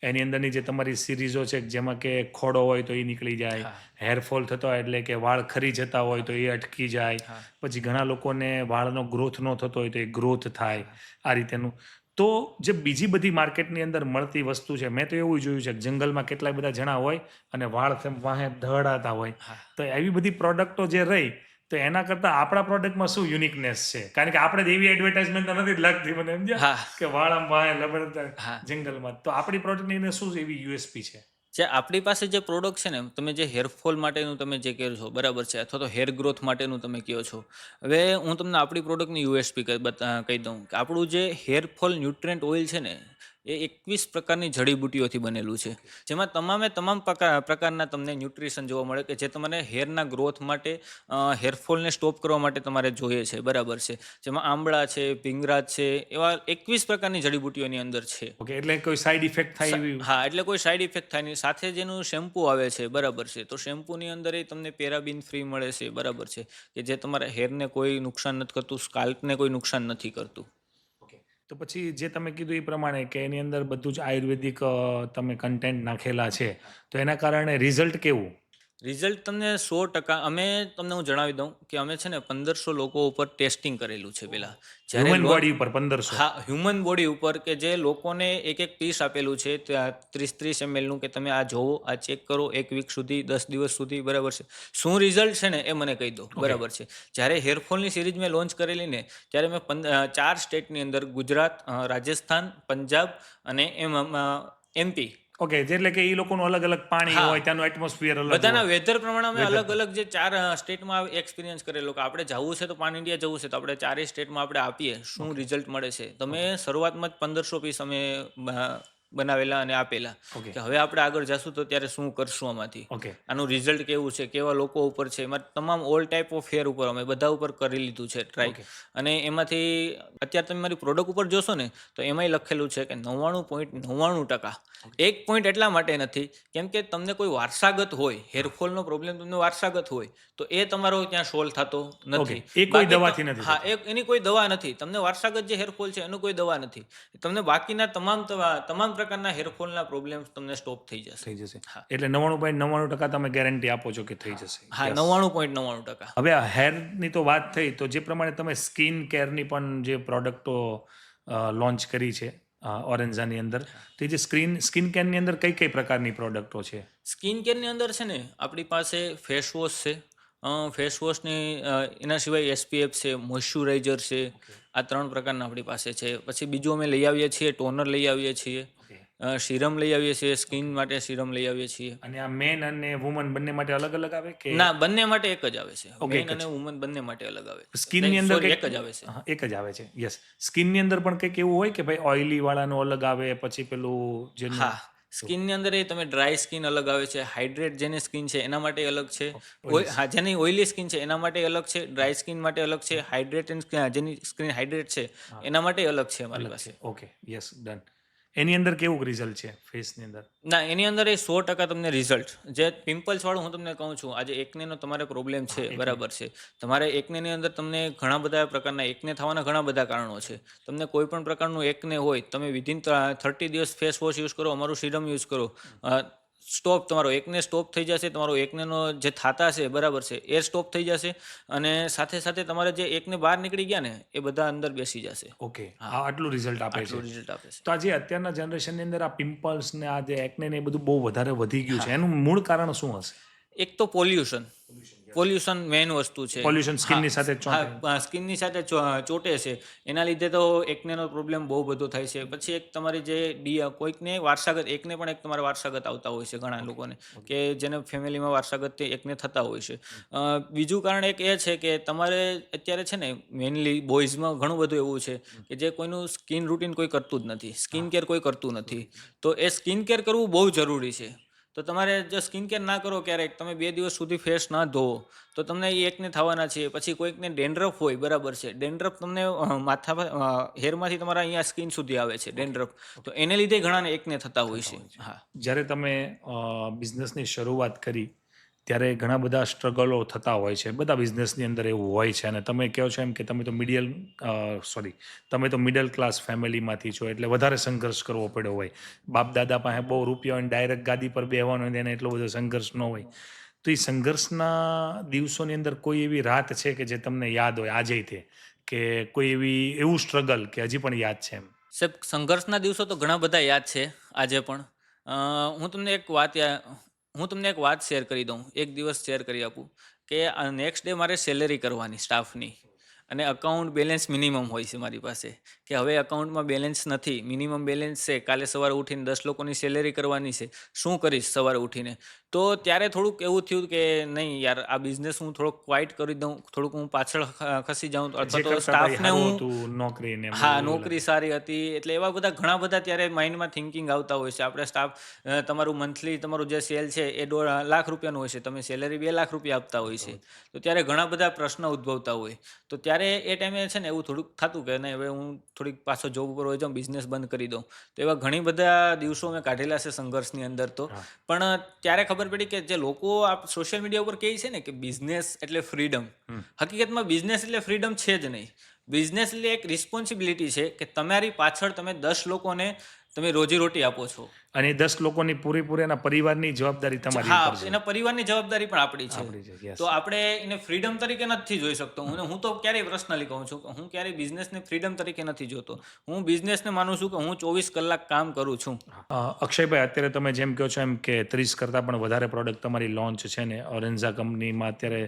એની અંદરની જે તમારી સિરીઝો છે, જેમાં કે ખોડો હોય તો એ નીકળી જાય, હા. હેરફોલ થતો હોય એટલે કે વાળ ખરી જતા હોય તો એ અટકી જાય, હા. પછી ઘણા લોકોને વાળનો ગ્રોથ ન થતો હોય તો એ ગ્રોથ થાય, આ રીતેનું. તો જે બીજી બધી માર્કેટની અંદર મળતી વસ્તુ છે, મેં તો એવું જોયું છે કે જંગલમાં કેટલાય બધા જણા હોય અને વાળ વાહે ધડાતા હોય, હા. તો એવી બધી પ્રોડક્ટો જે રહી, તો એના કરતાં આપણા પ્રોડક્ટમાં શું યુનિકનેસ છે? કારણ કે આપણે એવી એડવર્ટાઇઝમેન્ટ તો નથી જ લાગતી મને, સમજ્યા, હા. કે વાળ આમ વાહે લબડતા હા. જંગલમાં. તો આપણી પ્રોડક્ટની અંદર શું એવી USP છે? જે આપણી પાસે જે પ્રોડક્ટ છે ને, તમે જે હેરફોલ માટેનું તમે જે કહો છો, બરાબર છે, અથવા તો હેર ગ્રોથ માટેનું તમે કહો છો, હવે હું તમને આપણી પ્રોડક્ટની USP કહી દઉં કે આપણું જે હેરફોલ ન્યુટ્રન્ટ ઓઇલ છે ને એ 21 પ્રકારની જડીબુટ્ટીઓથી બનેલું છે, જેમાં તમામ પ્રકારના તમને ન્યુટ્રિશન જોવા મળે કે જે તમારે હેરના ગ્રોથ માટે, હેરફોલને સ્ટોપ કરવા માટે તમારે જોઈએ છે, બરાબર છે. જેમાં આંબળા છે, ભીંગરાજ છે, એવા 21 પ્રકારની જડીબુટ્ટીઓની અંદર છે. ઓકે, એટલે કોઈ સાઈડ ઇફેક્ટ થાય એવી? હા, એટલે કોઈ સાઈડ ઇફેક્ટ થાય નહીં. સાથે જેનું શેમ્પુ આવે છે, બરાબર છે, તો શેમ્પૂની અંદર એ તમને પેરાબીન ફ્રી મળે છે, બરાબર છે, કે જે તમારા હેરને કોઈ નુકસાન નથી કરતું, સ્કાલ્પને કોઈ નુકસાન નથી કરતું. ઓકે. તો પછી જે તમે કીધું એ પ્રમાણે કે એની અંદર બધું જ આયુર્વેદિક તમે કન્ટેન્ટ નાખેલા છે, તો એના કારણે રિઝલ્ટ કેવું? રિઝલ્ટ તમને 100%, અમે તમને હું જણાવી દઉં કે અમે છે ને 1500 લોકો ઉપર ટેસ્ટિંગ કરેલું છે પહેલાં. જ્યારે હ્યુમન બોડી ઉપર 1500? હા, હ્યુમન બોડી ઉપર, કે જે લોકોને એક પીસ આપેલું છે 30 ml કે તમે આ જોવો, આ ચેક કરો 1 વીક સુધી, 10 દિવસ સુધી, બરાબર છે. શું રિઝલ્ટ છે ને એ મને કહી દો, બરાબર છે. જ્યારે હેરફોલની સિરીઝ મેં લોન્ચ કરેલી ને ત્યારે મેં 4 સ્ટેટની અંદર, ગુજરાત, રાજસ્થાન, પંજાબ અને MP. ઓકે, એટલે કે એ લોકોનું અલગ અલગ પાણી હા, હોય, ત્યાંનું એટમોસ્ફિયર અલગ બધાના હોય. વેધર પ્રમાણે અમે Weather અલગ અલગ જે 4 સ્ટેટમાં એક્સપિરિયન્સ કરેલો કે આપણે જવું છે તો પાન ઇન્ડિયા જવું છે તો આપણે 4 સ્ટેટમાં આપણે આપીએ શું રિઝલ્ટ મળે છે. તમે શરૂઆતમાં જ 1500 પીસ અમે બનાવેલા અને આપેલા ઓકે કે હવે આપણે આગળ જશું તો ત્યારે શું કરશું આમાંથી, ઓકે આનું રિઝલ્ટ કેવું છે, કેવા લોકો ઉપર છે, એમાં તમામ ઓલ ટાઈપ ઓફ હેર ઉપર અમે બધા ઉપર કરી લીધું છે ટ્રાય. ઓકે અને એમાંથી અત્યારે તમે મારી પ્રોડક્ટ ઉપર જોશો ને તો એમાંય લખેલું છે કે 99.99%. એક પોઈન્ટ એટલા માટે નથી કેમ કે તમને કોઈ વારસાગત હોય, હેરફોલનો પ્રોબ્લેમ તમને વારસાગત હોય તો એ તમારો ત્યાં સોલ્વ થતો નથી. એ કોઈ બાકી દવાથી નથી હા, થતું. એની કોઈ દવા નથી. તમને વારસાગત જે હેરફોલ છે એનું કોઈ દવા નથી. તમને બાકીના તમામ પ્રકારના હેરફોલના પ્રોબ્લેમ્સ તમને સ્ટોપ થઈ જશે. થઈ જશે. હા એટલે 99.99% તમે ગેરંટી આપો છો કે થઈ જશે. હા, Yes. 99.99%. હવે આ હેરની તો વાત થઈ, તો જે પ્રમાણે તમે સ્કિન કેરની પણ જે પ્રોડક્ટો લોન્ચ કરી છે ઓરેન્ઝાની અંદર, તો એ જે સ્કિન કેરની અંદર કઈ કઈ પ્રકારની પ્રોડક્ટો છે? સ્કિન કેરની અંદર છે ને આપણી પાસે ફેસ વોશ છે. ફેસ વોશની એના સિવાય એસપીએફ છે, મોઇશ્ચરાઇઝર છે. આ 3 પ્રકારના આપણી પાસે છે. પછી બીજું અમે લઈ આવીએ છીએ ટોનર લઈ આવીએ છીએ, ઓકે. સીરમ લઈ આવીએ છીએ, સ્કિન માટે સીરમ લઈ આવીએ છીએ. અને આ મેન અને વુમન બંને માટે અલગ અલગ આવે કે ના, બંને માટે એક જ આવે છે. ઓકે, મેન એક જ. અને વુમન બંને માટે અલગ આવે. સ્કિનની અંદર સોરી, કંઈક એક જ આવે છે. હા, એક જ આવે છે. યસ. સ્કિનની અંદર પણ કંઈક એવું હોય કે ભાઈ ઓઇલી વાળાનું અલગ આવે, પછી પેલું જેનું હા, સ્કિનની અંદર એ તમે ડ્રાય સ્કિન અલગ આવે છે, હાઇડ્રેટ જેની સ્કિન છે એના માટે અલગ છે. oily હા, જેની ઓઇલી સ્કિન છે એના માટે અલગ છે, ડ્રાય સ્કિન માટે અલગ છે, જેની સ્કિન હાઇડ્રેટ છે એના માટે અલગ છે અમારી અલગ પાસે. છે. Okay, yes, done. એની અંદર કેવું રિઝલ્ટ છે ફેસની અંદર? ના, એની અંદર એ 100% તમને રિઝલ્ટ. જે પિમ્પલ્સ વાળું હું તમને કહું છું, આજે એકનેનો તમારે પ્રોબ્લેમ છે, બરાબર છે. તમારે એકનેની અંદર તમને ઘણા બધા પ્રકારના એકને થવાના ઘણા બધા કારણો છે. તમને કોઈ પણ પ્રકારનું એકને હોય, તમે વિધિન 30 દિવસ ફેસ વોશ યુઝ કરો, અમારું સીરમ યુઝ કરો, સ્ટોપ, તમારો એકને સ્ટોપ થઈ જશે. તમારો એકનેનો જે થાતા છે, બરાબર છે, એ સ્ટોપ થઈ જશે. અને સાથે સાથે તમારે જે એકને બહાર નીકળી ગયા ને એ બધા અંદર બેસી જશે. ઓકે, હા. આ આટલું રિઝલ્ટ આપે છે. આટલું રિઝલ્ટ આપે છે. તો આજે અત્યારના જનરેશનની અંદર આ પિમ્પલ્સ ને આ જે એકને ને એ બધું બહુ વધારે વધી ગયું છે, એનું મૂળ કારણ શું હશે? એક તો પોલ્યુશન મેઇન વસ્તુ છે. પોલ્યુશન સ્કિનની સાથે ચોંટે. હા, સ્કિનની સાથે ચોટે છે. એના લીધે તો એકનેનો પ્રોબ્લેમ બહુ બધો થાય છે. પછી એક તમારી જે કોઈકને વારસાગત એકને પણ એક તમારે વારસાગત આવતા હોય છે ઘણા લોકોને, કે જેને ફેમિલીમાં વારસાગત એકને થતા હોય છે. બીજું કારણ એક એ છે કે તમારે અત્યારે છે ને મેઇનલી બોયઝમાં ઘણું બધું એવું છે કે જે કોઈનું સ્કિન રૂટીન કોઈ કરતું જ નથી, સ્કિન કેર કોઈ કરતું નથી. તો એ સ્કિન કેર કરવું બહુ જરૂરી છે. તો તમારે જો સ્કિન કેર ના કરો, ક્યારેક તમે 2 દિવસ સુધી ફેસ ના ધોવો તો તમને એ એકને થવાના છે. પછી કોઈકને ડેન્ડ્રફ હોય, બરાબર છે, ડેન્ડ્રફ તમને માથા પર હેરમાંથી તમારા અહીંયા સ્કિન સુધી આવે છે ડેન્ડ્રફ, તો એને લીધે ઘણાને એકને થતા હોય છે. હા, જ્યારે તમે બિઝનેસની શરૂઆત કરી ત્યારે ઘણા બધા સ્ટ્રગલો થતા હોય છે, બધા બિઝનેસની અંદર એવું હોય છે. અને તમે કહો છો એમ કે તમે તો મિડલ ક્લાસ ફેમિલીમાંથી છો, એટલે વધારે સંઘર્ષ કરવો પડ્યો હોય. બાપ દાદા પાસે બહુ રૂપિયા હોય, ડાયરેક્ટ ગાદી પર બેહવાનો હોય, એને એટલો બધો સંઘર્ષ ન હોય. તો એ સંઘર્ષના દિવસોની અંદર કોઈ એવી રાત છે કે જે તમને યાદ હોય આજે તે, કે કોઈ એવું સ્ટ્રગલ કે હજી પણ યાદ છે એમ? સાહેબ, સંઘર્ષના દિવસો તો ઘણા બધા યાદ છે આજે પણ. અ, હું તમને એક વાત શેર કરી દઉં, એક દિવસ શેર કરી આપું કે નેક્સ્ટ ડે મારે સેલેરી કરવાની સ્ટાફની, અને અકાઉન્ટ બેલેન્સ મિનિમમ હોય છે મારી પાસે, કે હવે અકાઉન્ટમાં બેલેન્સ નથી, મિનિમમ બેલેન્સ છે, કાલે સવારે ઉઠીને 10 લોકોની સેલેરી કરવાની છે, શું કરીશ સવારે ઉઠીને? તો ત્યારે થોડુંક એવું થયું કે નહીં યાર, આ બિઝનેસ હું થોડોક ક્વાઇટ કરી દઉં, થોડુંક હું પાછળ ખસી જાઉં, જે અથવા તો કરતા ભાઈ સ્ટાફને સારું હું હતું નોકરી ને હા, નોકરી સારી હતી, એટલે એવા બધા ઘણા બધા ત્યારે માઇન્ડમાં થિંકિંગ આવતા હોય છે. આપણે સ્ટાફ, તમારું મંથલી તમારું જે સેલ છે એ 1.5 લાખ રૂપિયાનું હોય છે, તમે સેલેરી 2 લાખ રૂપિયા આપતા હોય છે, તો ત્યારે ઘણા બધા પ્રશ્નો ઉદ્ભવતા હોય. તો ત્યારે એ ટાઈમે છે ને એવું થોડુંક થતું કે નહીં, હવે હું થોડીક પાછો જોબ ઉપર વહી જાઉં, બિઝનેસ બંધ કરી દઉં. તો એવા ઘણી બધા દિવસો મેં કાઢેલા છે સંઘર્ષની અંદર. તો પણ ત્યારે ખબર પડી કે જે લોકો આ સોશિયલ મીડિયા ઉપર કહે છે ને કે બિઝનેસ એટલે ફ્રીડમ, હકીકતમાં બિઝનેસ એટલે ફ્રીડમ છે જ નહીં. બિઝનેસ એટલે એક રિસ્પોન્સિબિલિટી છે કે તમારી પાછળ તમે 10 લોકોને તમે રોજીરોટી આપો છો. અને 10 લોકોની પૂરેપૂરી એના પરિવારની જવાબદારી તમારી હા, ઉપર છે. એના પરિવારની જવાબદારી પણ આપણી છે. આપણી છે, yes. તો આપણે એને ફ્રીડમ તરીકે નથી જોઈ શકતો. હું તો ક્યારેય પર્સનલી કહું છું કે હું ક્યારેય બિઝનેસને ફ્રીડમ તરીકે નથી જોતો. હું બિઝનેસને માનું છું કે હું 24 કલાક કામ કરું છું. અક્ષયભાઈ, અત્યારે તમે જેમ કહો છો એમ કે 30 કરતાં પણ વધારે પ્રોડક્ટ તમારી લોન્ચ છે ને ઓરેન્ઝા કંપનીમાં અત્યારે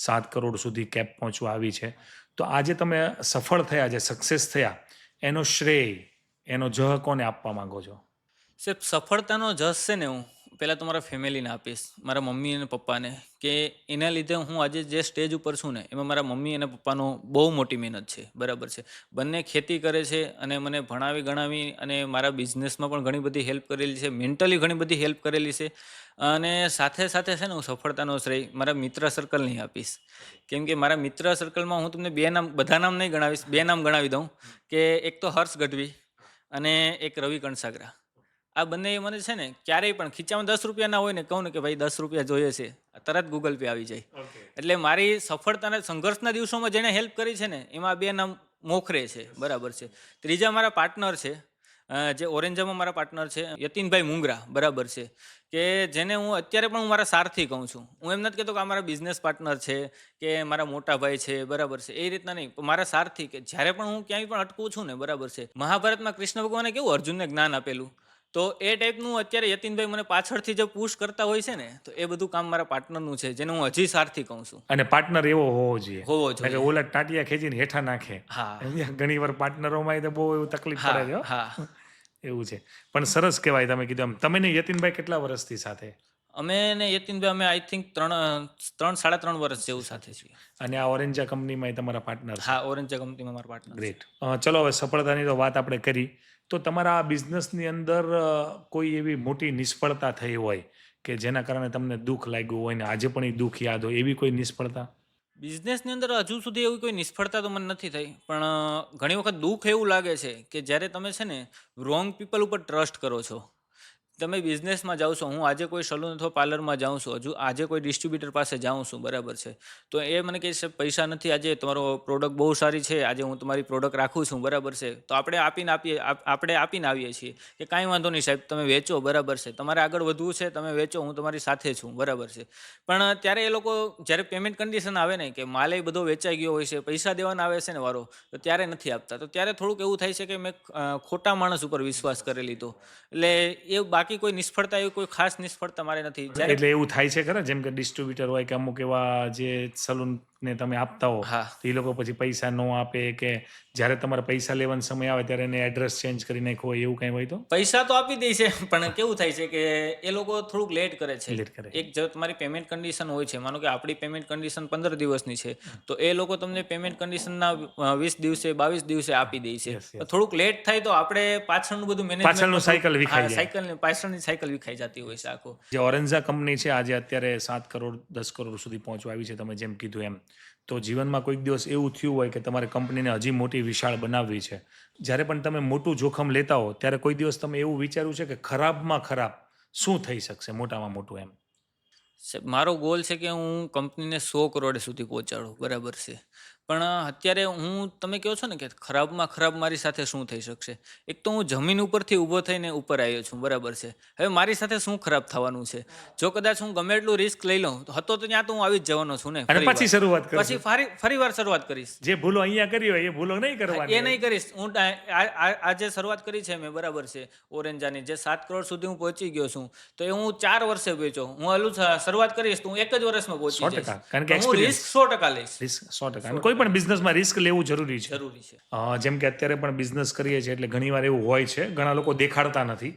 7 કરોડ સુધી કેપ પહોંચવા આવી છે. તો આજે તમે સફળ થયા, જે સક્સેસ થયા, એનો શ્રેય, એનો જહ કોને આપવા માંગો છો? સાહેબ, સફળતાનો જશ છે ને, હું પહેલાં તો મારા ફેમિલીને આપીશ, મારા મમ્મી અને પપ્પાને, કે એના લીધે હું આજે જે સ્ટેજ ઉપર છું ને એમાં મારા મમ્મી અને પપ્પાનો બહુ મોટી મહેનત છે, બરાબર છે. બંને ખેતી કરે છે અને મને ભણાવી ગણાવી અને મારા બિઝનેસમાં પણ ઘણી બધી હેલ્પ કરેલી છે, મેન્ટલી ઘણી બધી હેલ્પ કરેલી છે. અને સાથે સાથે છે ને હું સફળતાનો શ્રેય મારા મિત્ર સર્કલને આપીશ, કેમ કે મારા મિત્ર સર્કલમાં હું તમને બધા નામ નહીં ગણાવીશ, બે નામ ગણાવી દઉં, કે એક તો હર્ષ ગઢવી અને એક રવિ કણસાગરા. આ બંને મને છે ને ક્યારેય પણ ખીચામાં 10 રૂપિયા ના હોય ને, કહું ને કે ભાઈ 10 રૂપિયા જોઈએ છે, તરત ગૂગલ પે આવી જાય. એટલે મારી સફળતાના સંઘર્ષના દિવસોમાં જેણે હેલ્પ કરી છે ને એમાં બે નામ મોખરે છે, બરાબર છે. ત્રીજા મારા પાર્ટનર છે, જે ઓરેન્જામાં મારા પાર્ટનર છે, યતિનભાઈ મુંગરા, બરાબર છે, કે જેને હું અત્યારે પણ હું મારા સારથી કહું છું. હું એમ નથી કહેતો કે આ મારા બિઝનેસ પાર્ટનર છે કે મારા મોટા ભાઈ છે, બરાબર છે, એ રીતના નહીં, પણ મારા સારથી, કે જ્યારે પણ હું ક્યાંય પણ અટકું છું ને, બરાબર છે. મહાભારતમાં કૃષ્ણ ભગવાને કેવું અર્જુનને જ્ઞાન આપેલું, તો એ ટાઈપનું અત્યારે યતિનભાઈ મને પાછળથી જે પુશ કરતા હોય છે ને, તો એ બધું કામ મારા પાર્ટનરનું છે, જેને હું હજી સારથી કહું છું. અને પાર્ટનર એવો હોવો જોઈએ હોવો એટલે કે જોઈએ. ઓલા ટાટિયા ખેંચીને હેઠા નાખે. હા ઘણી વાર પાર્ટનરોમાં તો બહુ એવું તકલીફ પડે છે હો. હા. એવું છે. પણ સરસ કહેવાય તમે કીધું એમ. તમે ને યતિનભાઈ કેટલા વર્ષથી સાથે? અમે ને યતિનભાઈ અમે આઈ થિંક 3.5 વર્ષ જેવું સાથે છીએ. અને આ ઓરેન્જા કંપનીમાં તમારા પાર્ટનર છે? હા, ઓરેન્જા કંપનીમાં મારા પાર્ટનર. ગ્રેટ. ચલો હવે સફળતાની તો વાત આપણે કરી, તો તમારા આ બિઝનેસની અંદર કોઈ એવી મોટી નિષ્ફળતા થઈ હોય કે જેના કારણે તમને દુઃખ લાગ્યું હોય ને આજે પણ એ દુઃખ યાદ હોય, એવી કોઈ નિષ્ફળતા? બિઝનેસની અંદર હજુ સુધી એવી કોઈ નિષ્ફળતા તો મને નથી થઈ, પણ ઘણી વખત દુઃખ એવું લાગે છે કે જ્યારે તમે છે ને રોંગ પીપલ ઉપર ટ્રસ્ટ કરો છો. તમે બિઝનેસમાં જાઓ છો, હું આજે કોઈ સલૂન અથવા પાર્લરમાં જાઉં છું, હજુ આજે કોઈ ડિસ્ટ્રીબ્યુટર પાસે જાઉં છું, બરાબર છે, તો એ મને કહે છે પૈસા નથી, આજે તમારો પ્રોડક્ટ બહુ સારી છે, આજે હું તમારી પ્રોડક્ટ રાખું છું, બરાબર છે, તો આપણે આપીને આવીએ છીએ કે કાંઈ વાંધો નહીં સાહેબ, તમે વેચો, બરાબર છે, તમારે આગળ વધવું છે, તમે વેચો, હું તમારી સાથે છું, બરાબર છે. પણ ત્યારે એ લોકો જ્યારે પેમેન્ટ કન્ડિશન આવે ને, કે માલ એ બધો વેચાઈ ગયો હોય છે, પૈસા દેવાના આવે છે ને વારો, તો ત્યારે નથી આપતા, તો ત્યારે થોડુંક એવું થાય છે કે મેં ખોટા માણસ ઉપર વિશ્વાસ કરી લીધો. એટલે એ બાકી કોઈ નિષ્ફળતા, એવી કોઈ ખાસ નિષ્ફળતા મારે નથી. એટલે એવું થાય છે ખરા, જેમ કે ડિસ્ટ્રીબ્યુટર હોય કે અમુક એવા જે સલૂનને તમે આપતા હો, હા. તો એ લોકો પછી પૈસા ન આપે, કે જ્યારે તમારે પૈસા લેવાનો સમય આવે ત્યારે એને એડ્રેસ ચેન્જ કરી નાખ્યો હોય, એવું કંઈ હોય તો? પૈસા તો આપી દે છે, પણ કેવું થાય છે કે એ લોકો થોડુંક લેટ કરે છે. લેટ કરે. એક જો તમારી પેમેન્ટ કન્ડિશન હોય છે, માનો કે આપણી પેમેન્ટ કન્ડિશન 15 દિવસની છે, તો એ લોકો તમને પેમેન્ટ કન્ડિશનના 20 દિવસે 22 દિવસે આપી દે છે. Yes, yes. થોડુંક લેટ થાય તો આપણે પાછળનું બધું પાછળનું cycle વિખાઈ જાય. પાછળની સાયકલ વિખાઈ જતી હોય છે આખું. જે ઓરેન્જા કંપની છે આજે અત્યારે 7 કરોડ 10 કરોડ સુધી પહોંચવા આવી છે, તમે જેમ કીધું એમ, તો જીવનમાં કોઈક દિવસ એવું થયું હોય કે તમારે કંપનીને હજી મોટી વિશાળ બનાવવી છે, જ્યારે પણ તમે મોટું જોખમ લેતા હો ત્યારે કોઈ દિવસ તમે એવું વિચાર્યું છે કે ખરાબમાં ખરાબ શું થઈ શકશે મોટામાં મોટું એમ? મારો ગોલ છે કે હું કંપનીને 100 કરોડ સુધી પહોંચાડું, બરાબર છે. પણ અત્યારે તમે કહો છો ને કે ખરાબમાં ખરાબ મારી સાથે શું થઈ શકશે, એક તો હું જમીન ઉપરથી ઊભો થઈને ઉપર આવ્યો છું, બરાબર છે. હવે મારી સાથે શું ખરાબ થવાનું છે? જો કદાચ હું ગમે એટલું રિસ્ક લઈ લઉં તો ત્યાં તો હું આવી જ જવાનો છું ને, અને પછી શરૂઆત કરશો. પછી ફરીવાર શરૂઆત કરીશ. જે ભૂલો અહીંયા કરી હોય એ ભૂલો નહીં કરવાની. એ નહીં કરીશ. હું આજે શરૂઆત કરી છે મેં, બરાબર છે, ઓરેન્જાની, જે 7 કરોડ સુધી હું પહોંચી ગયો છું, તો એ હું 4 વર્ષે વેચો. હું શરૂઆત કરીશ તો હું 1 જ વર્ષમાં પહોંચી 100%. જઈશ. કારણ કે હું રિસ્ક 100% લઈશ. રિસ્ક 100%. અને કોઈ પણ બિઝનેસમાં રિસ્ક લેવું જરૂરી છે. જરૂરી છે. જેમ કે અત્યારે પણ બિઝનેસ કરીએ છીએ એટલે ઘણીવાર એવું હોય છે, ઘણા લોકો દેખાડતા નથી,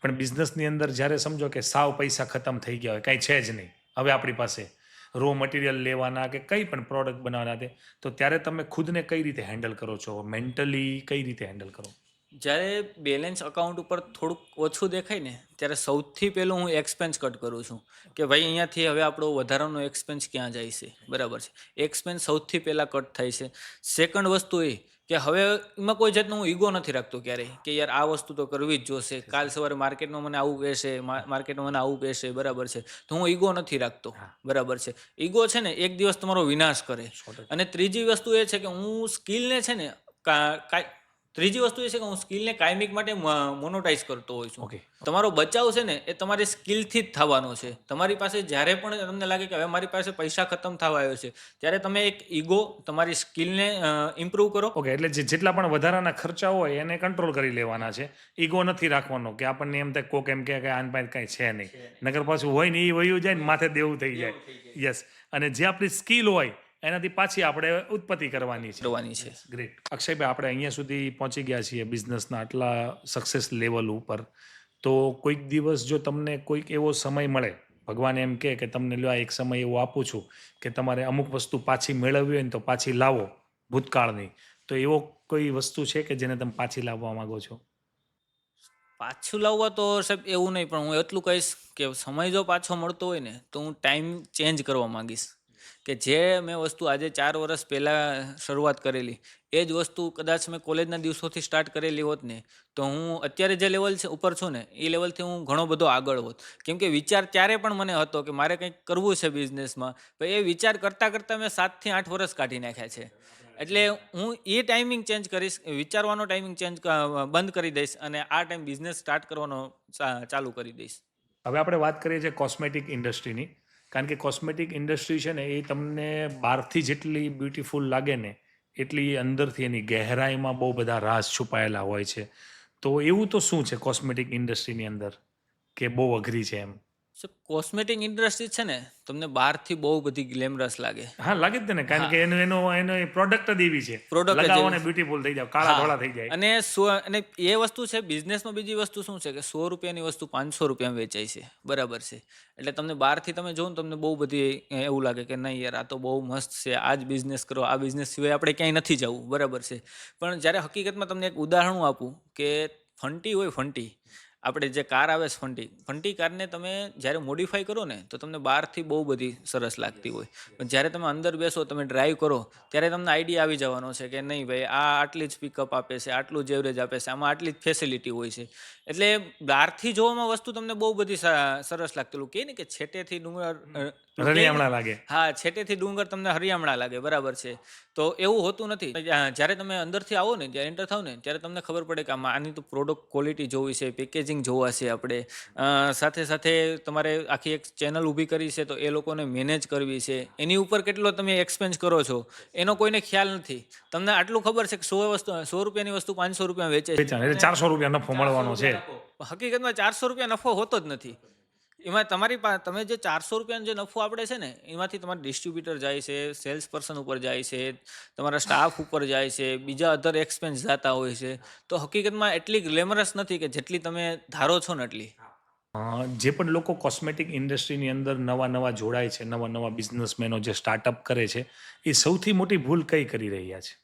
પણ બિઝનેસની અંદર જ્યારે સમજો કે સાવ પૈસા ખતમ થઈ ગયા હોય, કાંઈ છે જ નહીં, હવે આપણી પાસે રો મટીરિયલ લેવાના કે કંઈ પણ પ્રોડક્ટ બનાવવાના તે, તો ત્યારે તમે ખુદને કઈ રીતે હેન્ડલ કરો છો, મેન્ટલી કઈ રીતે હેન્ડલ કરો? જ્યારે બેલેન્સ અકાઉન્ટ ઉપર થોડુંક ઓછું દેખાય ને, ત્યારે સૌથી પહેલું હું એક્સપેન્સ કટ કરું છું, કે ભાઈ અહીંયાથી હવે આપણો વધારાનો એક્સપેન્સ ક્યાં જાય છે, બરાબર છે. એક્સપેન્સ સૌથી પહેલાં કટ થાય છે. સેકન્ડ વસ્તુ એ કે હવે એમાં કોઈ જાતનો હું ઈગો નથી રાખતો ક્યારેય, કે યાર આ વસ્તુ તો કરવી જ જોશે, કાલ સવારે માર્કેટમાં મને આવું કહેશે, બરાબર છે, તો હું ઈગો નથી રાખતો, બરાબર છે. ઈગો છે ને એક દિવસ તમારો વિનાશ કરે. અને ત્રીજી વસ્તુ એ છે કે હું સ્કિલને છે ને કાયમિક માટે મોનોટાઈઝ કરતો હોઉં છું. Okay. તમારો બચાવ છે ને એ તમારી સ્કિલથી જ થવાનો છે. તમારી પાસે જ્યારે પણ તમને લાગે કે હવે મારી પાસે પૈસા ખતમ થવા આવ્યો છે, ત્યારે તમે એક ઈગો, તમારી સ્કિલને ઇમ્પ્રૂવ કરો. ઓકે, એટલે જેટલા પણ વધારાના ખર્ચા હોય એને કંટ્રોલ કરી લેવાના છે, ઈગો નથી રાખવાનો કે આપણને એમ થાય કોક એમ કે આન પાસે કાંઈ છે નહીં, નગર પાછું હોય ને એ વયું જાય ને માથે દેવું થઈ જાય. યસ. અને જે આપણી સ્કિલ હોય એનાથી પાછી આપણે ઉત્પત્તિ કરવાની છે. ગ્રેટ. અક્ષયભાઈ, આપણે અહીંયા સુધી પહોંચી ગયા છીએ બિઝનેસના આટલા સક્સેસ લેવલ ઉપર, તો કોઈક દિવસ જો તમને કોઈક એવો સમય મળે, ભગવાન એમ કહે કે તમને લ્યો આ એક સમય એવો આપું છું કે તમારે અમુક વસ્તુ પાછી મેળવવી હોય ને તો પાછી લાવો ભૂતકાળની, તો એવો કોઈ વસ્તુ છે કે જેને તમે પાછી લાવવા માંગો છો? પાછું લાવવા તો સાહેબ એવું નહીં, પણ હું એટલું કહીશ કે સમય જો પાછો મળતો હોય ને તો હું ટાઈમ ચેન્જ કરવા માંગીશ. કે જે મેં વસ્તુ આજે 4 વર્ષ પહેલાં શરૂઆત કરેલી, એ જ વસ્તુ કદાચ મેં કોલેજના દિવસોથી સ્ટાર્ટ કરેલી હોત ને, તો હું અત્યારે જે લેવલ છે ઉપર છું ને એ લેવલથી હું ઘણો બધો આગળ હોત. કેમ કે વિચાર ત્યારે પણ મને હતો કે મારે કંઈક કરવું છે બિઝનેસમાં, પણ એ વિચાર કરતાં કરતાં મેં 7 થી 8 વર્ષ કાઢી નાખ્યા છે. એટલે હું એ ટાઈમિંગ ચેન્જ કરીશ, વિચારવાનો ટાઈમિંગ બંધ કરી દઈશ અને આ ટાઈમ બિઝનેસ સ્ટાર્ટ કરવાનો ચાલુ કરી દઈશ. હવે આપણે વાત કરીએ છીએ કોસ્મેટિક ઇન્ડસ્ટ્રીની, કારણ કે કોસ્મેટિક ઇન્ડસ્ટ્રી છે ને એ તમને બહારથી જેટલી બ્યુટીફુલ લાગે ને એટલી અંદરથી એની ગહેરાઈમાં બહુ બધા રાઝ છુપાયેલા હોય છે. તો એવું તો શું છે કોસ્મેટિક ઇન્ડસ્ટ્રીની અંદર કે બહુ અઘરી છે એમ? કોસ્મેટિક ઇન્ડસ્ટ્રી છે ને, તમને બહારથી બહુ બધી ગ્લેમરસ લાગે. હા, લાગે જ ને, કારણ કે એનો પ્રોડક્ટ જ એવી છે. પ્રોડક્ટ જ લગાવો એવી ને છે. બ્યુટીફુલ થઈ જાવ, કાળા ધોળા થઈ જાય. અને એ વસ્તુ છે બિઝનેસમાં. બીજી વસ્તુ શું છે કે 100 રૂપિયાની વસ્તુ 500 રૂપિયામાં વેચાય છે, બરાબર છે. એટલે તમને બહારથી તમે જોવો ને તમને બહુ બધી એવું લાગે કે નહીં યાર, આ તો બહુ મસ્ત છે, આ જ બિઝનેસ કરો, આ બિઝનેસ સિવાય આપણે ક્યાંય નથી જવું, બરાબર છે. પણ જ્યારે હકીકતમાં તમને એક ઉદાહરણ આપું કે ફંટી હોય, ફંટી આપણે જે કાર આવે છે, ફંટી કારને તમે જ્યારે મોડિફાઈ કરો ને તો તમને બહારથી બહુ બધી સરસ લાગતી હોય, પણ જ્યારે તમે અંદર બેસો, તમે ડ્રાઈવ કરો, ત્યારે તમને આઈડિયા આવી જવાનો છે કે નહીં ભાઈ, આ આટલી જ પિકઅપ આપે છે, આટલું જ એવરેજ આપે છે, આમાં આટલી જ ફેસિલિટી હોય છે. એટલે બહારથી જોવામાં વસ્તુ તમને બહુ બધી સરસ લાગતી, કહે ને કે છેટેથી ડુંગર પેલું કહે ને, રળિયામણા લાગે. હા, છેટેથી ડુંગર તમને હરિયામણા લાગે, બરાબર છે. તો એવું હોતું નથી. જ્યારે તમે અંદરથી આવો ને, જ્યારે એન્ટર થાવ ને, ત્યારે તમને ખબર પડે કે આની તો પ્રોડક્ટ ક્વોલિટી જોવી છે, પેકેજિંગ જોવા છે આપણે, સાથે સાથે તમારે આખી એક ચેનલ ઊભી કરી છે તો એ લોકોને મેનેજ કરવી છે, એની ઉપર કેટલો તમે એક્સપેન્સ કરો છો એનો કોઈને ખ્યાલ નથી. તમને આટલું ખબર છે કે 100 રૂપિયાની વસ્તુ 500 રૂપિયા વેચે છે, વેચાણ એટલે 400 રૂપિયા નફો મળવાનો છે. હકીકતમાં 400 રૂપિયા નફો હોતો જ નથી. એમાં તમે જે 400 રૂપિયાનો જે નફો આપણે છે ને, એમાંથી તમારા ડિસ્ટ્રીબ્યુટર જાય છે, સેલ્સ પર્સન ઉપર જાય છે, તમારા સ્ટાફ ઉપર જાય છે, બીજા અધર એક્સપેન્સ જતા હોય છે. તો હકીકતમાં એટલી ગ્લેમરસ નથી કે જેટલી તમે ધારો છો ને એટલી. જે પણ લોકો કોસ્મેટિક ઇન્ડસ્ટ્રીની અંદર નવા નવા જોડાય છે, નવા નવા બિઝનેસમેનો જે સ્ટાર્ટઅપ કરે છે, એ સૌથી મોટી ભૂલ કઈ કરી રહ્યા છે?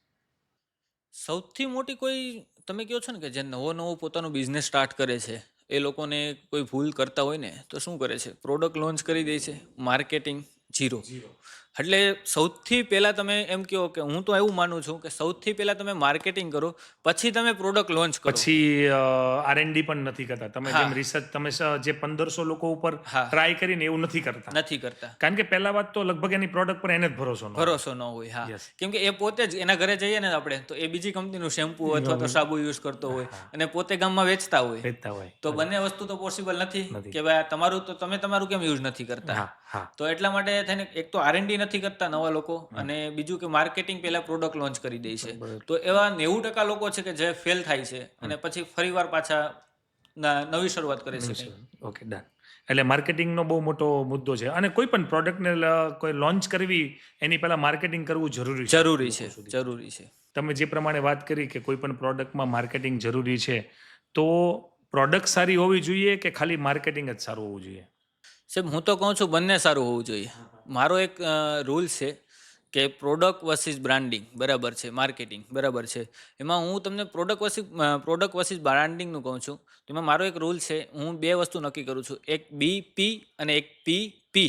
સૌથી મોટી કોઈ, તમે કહો છો ને કે જે નવો પોતાનો બિઝનેસ સ્ટાર્ટ કરે છે, એ લોકોને કોઈ ભૂલ કરતા હોય ને તો શું કરે છે, પ્રોડક્ટ લોન્ચ કરી દે છે, માર્કેટિંગ ઝીરો. એટલે સૌથી પહેલાં તમે એમ કહો કે હું તો એવું માનું છું કે સૌથી પહેલાં તમે માર્કેટિંગ કરો, પછી તમે પ્રોડક્ટ લોન્ચ કરો. પછી R&D પણ નથી કરતા તમે, હા. જેમ રિસર્ચ તમે જે 1500 લોકો ઉપર હા. ટ્રાય કરીને એવું નથી કરતા. નથી કરતા. કારણ કે પહેલા વાત તો લગભગ એની પ્રોડક્ટ પર એને જ ભરોસો ન હોય. ભરોસો ન હોય. હા. Yes. કેમ કે એ પોતે જ એના ઘરે જઈએ ને આપણે, તો એ બીજી કંપનીનું શેમ્પુ અથવા તો સાબુ યુઝ કરતો હોય અને પોતે ગામમાં વેચતા હોય. વેચતા હોય. તો બંને વસ્તુ તો પોસિબલ નથી નથી. કે ભાઈ તમે તમારું કેમ યુઝ નથી કરતા. હા, હા. તો એટલા માટે થઈને એક તો R&D નથી કરતા નવા લોકો, અને બીજું કે માર્કેટિંગ પહેલા પ્રોડક્ટ લોન્ચ કરી દે છે. બરાબર. તો એવા 90% લોકો છે કે જે ફેલ થાય છે અને પછી ફરીવાર પાછા નવી શરૂઆત કરે છે કંઈક. Okay, done. એટલે માર્કેટિંગનો બહુ મોટો મુદ્દો છે, અને કોઈ પણ પ્રોડક્ટને કોઈ લોન્ચ કરવી એની પહેલા માર્કેટિંગ કરવું જરૂરી છે. જરૂરી છે, લોકો સુધી. જરૂરી છે. તમે જે પ્રમાણે વાત કરી કે કોઈ પણ પ્રોડક્ટમાં માર્કેટિંગ જરૂરી છે, તો પ્રોડક્ટ સારી હોવી જોઈએ કે ખાલી માર્કેટિંગ જ સારું હોવું જોઈએ? સાહેબ, હું તો કહું છું બંને સારું હોવું જોઈએ. મારો એક રૂલ છે કે પ્રોડક્ટ વર્સિસ બ્રાન્ડિંગ, બરાબર છે, માર્કેટિંગ, બરાબર છે. એમાં હું તમને પ્રોડક્ટ વર્સિસ બ્રાન્ડિંગનું કહું છું. તો એમાં મારો એક રૂલ છે, હું બે વસ્તુ નક્કી કરું છું, એક BP અને એક PP.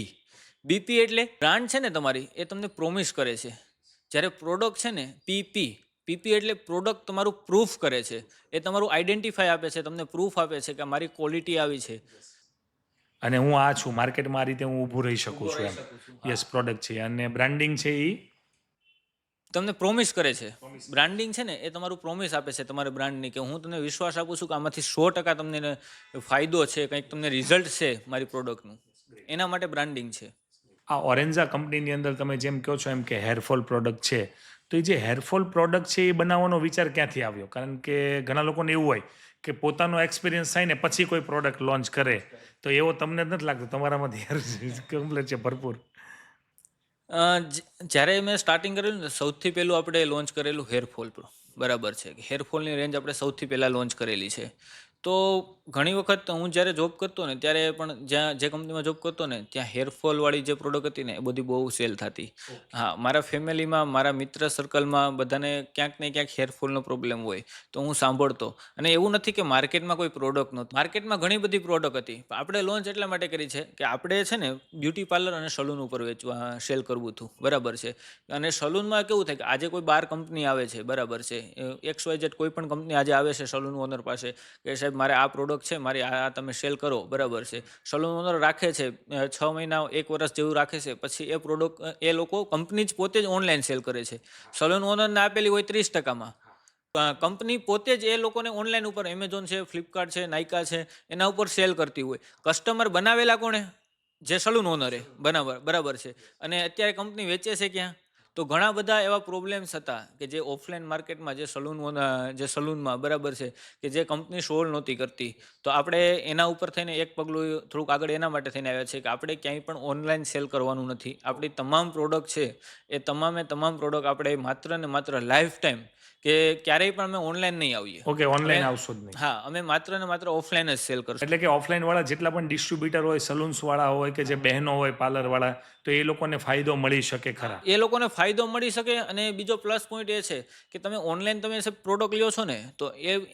BP એટલે બ્રાન્ડ છે ને તમારી, એ તમને પ્રોમિસ કરે છે. જ્યારે પ્રોડક્ટ છે ને, PP એટલે પ્રોડક્ટ તમારું પ્રૂફ કરે છે, એ તમારું આઈડેન્ટિફાઈ આપે છે, તમને પ્રૂફ આપે છે કે મારી ક્વોલિટી આવી છે. અને હું આ છું માર્કેટમાં, આ રીતે હું ઊભું રહી શકું છું એમ. યસ, પ્રોડક્ટ છે. અને બ્રાન્ડિંગ છે એ તમને પ્રોમિસ કરે છે. બ્રાન્ડિંગ છે ને, એ તમારું પ્રોમિસ આપે છે તમારા બ્રાન્ડની, કે હું તમને વિશ્વાસ આપું છું કે આમાંથી 100% તમને ફાયદો છે, કંઈક તમને રિઝલ્ટ છે મારી પ્રોડક્ટનું. એના માટે બ્રાન્ડિંગ છે. આ ઓરેન્ઝા કંપનીની અંદર તમે જેમ કહો છો એમ કે હેરફોલ પ્રોડક્ટ છે, તો એ જે હેરફોલ પ્રોડક્ટ છે એ બનાવવાનો વિચાર ક્યાંથી આવ્યો? કારણ કે ઘણા લોકોને એવું હોય કે પોતાનો એક્સપિરિયન્સ થાય ને પછી કોઈ પ્રોડક્ટ લોન્ચ કરે, તો એવો તમને જ નથી લાગતો? તમારામાંથી હેર કમ્પ્લેટ છે ભરપૂર. જ્યારે મેં સ્ટાર્ટિંગ કરેલું ને, સૌથી પહેલું આપણે લોન્ચ કરેલું હેરફોલ, બરાબર છે. હેરફોલની રેન્જ આપણે સૌથી પહેલાં લોન્ચ કરેલી છે. તો ઘણી વખત હું જ્યારે જોબ કરતો ને ત્યારે પણ જ્યાં જે કંપનીમાં જોબ કરતો ને ત્યાં હેરફોલવાળી જે પ્રોડક્ટ હતી ને એ બધી બહુ સેલ થતી. હા, મારા ફેમિલીમાં મારા મિત્ર સર્કલમાં બધાને ક્યાંક ને ક્યાંક હેરફોલનો પ્રોબ્લેમ હોય તો હું સાંભળતો. અને એવું નથી કે માર્કેટમાં કોઈ પ્રોડક્ટ નહોતી, માર્કેટમાં ઘણી બધી પ્રોડક્ટ હતી. પણ આપણે લોન્ચ એટલા માટે કરી છે કે આપણે છે ને બ્યુટી પાર્લર અને સલૂન ઉપર સેલ કરવું હતું, બરાબર છે. અને સલૂનમાં કેવું થાય કે આજે કોઈ બાર કંપની આવે છે, બરાબર છે, XYZ કોઈ પણ કંપની આજે આવે છે સલૂન ઓનર પાસે કે સાહેબ મારે આ પ્રોડક્ટ છે, મારી આ તમે સેલ કરો, બરાબર છે. સલૂન ઓનર રાખે છે 6 મહિના 1 વર્ષ જેવું રાખે છે, પછી એ પ્રોડક્ટ એ લોકો કંપની જ પોતે જ ઓનલાઈન સેલ કરે છે. સલૂન ઓનરને આપેલી હોય 30%. કંપની પોતે જ એ લોકોને ઓનલાઈન ઉપર એમેઝોન છે, ફ્લિપકાર્ટ છે, નાયકા છે, એના ઉપર સેલ કરતી હોય. કસ્ટમર બનાવેલા કોણે? જે સલૂન ઓનરે બરાબર છે. અને અત્યારે કંપની વેચે છે ક્યાં? તો ઘણા બધા એવા પ્રોબ્લેમ્સ હતા કે જે ઓફલાઈન માર્કેટમાં જે સલૂનમાં બરાબર છે કે જે કંપની સોલ્વ નહોતી કરતી. તો આપણે એના ઉપર થઈને એક પગલું થોડુંક આગળ એના માટે થઈને આવ્યા છે કે આપણે ક્યાંય પણ ઓનલાઈન સેલ કરવાનું નથી. આપણી તમામ પ્રોડક્ટ છે એ તમામ પ્રોડક્ટ આપણે માત્ર ને માત્ર લાઈફ ટાઈમ કે ક્યારેય પણ અમે ઓનલાઈન નહીં આવીએ. ઓકે, ઓનલાઈન આવશો જ નહીં. હા, અમે માત્ર ને માત્ર ઓફલાઈન જ સેલ કરશું. એટલે કે ઓફલાઈન વાળા જેટલા પણ ડિસ્ટ્રીબ્યુટર હોય, સલૂન્સ વાળા હોય કે જે બહેનો હોય પાર્લર વાળા, તો એ લોકોને ફાયદો મળી શકે ખરા. એ લોકોને ફાયદો મળી શકે. અને બીજો પ્લસ પોઈન્ટ એ છે કે તમે ઓનલાઈન તમે પ્રોડક્ટ લ્યો છો ને તો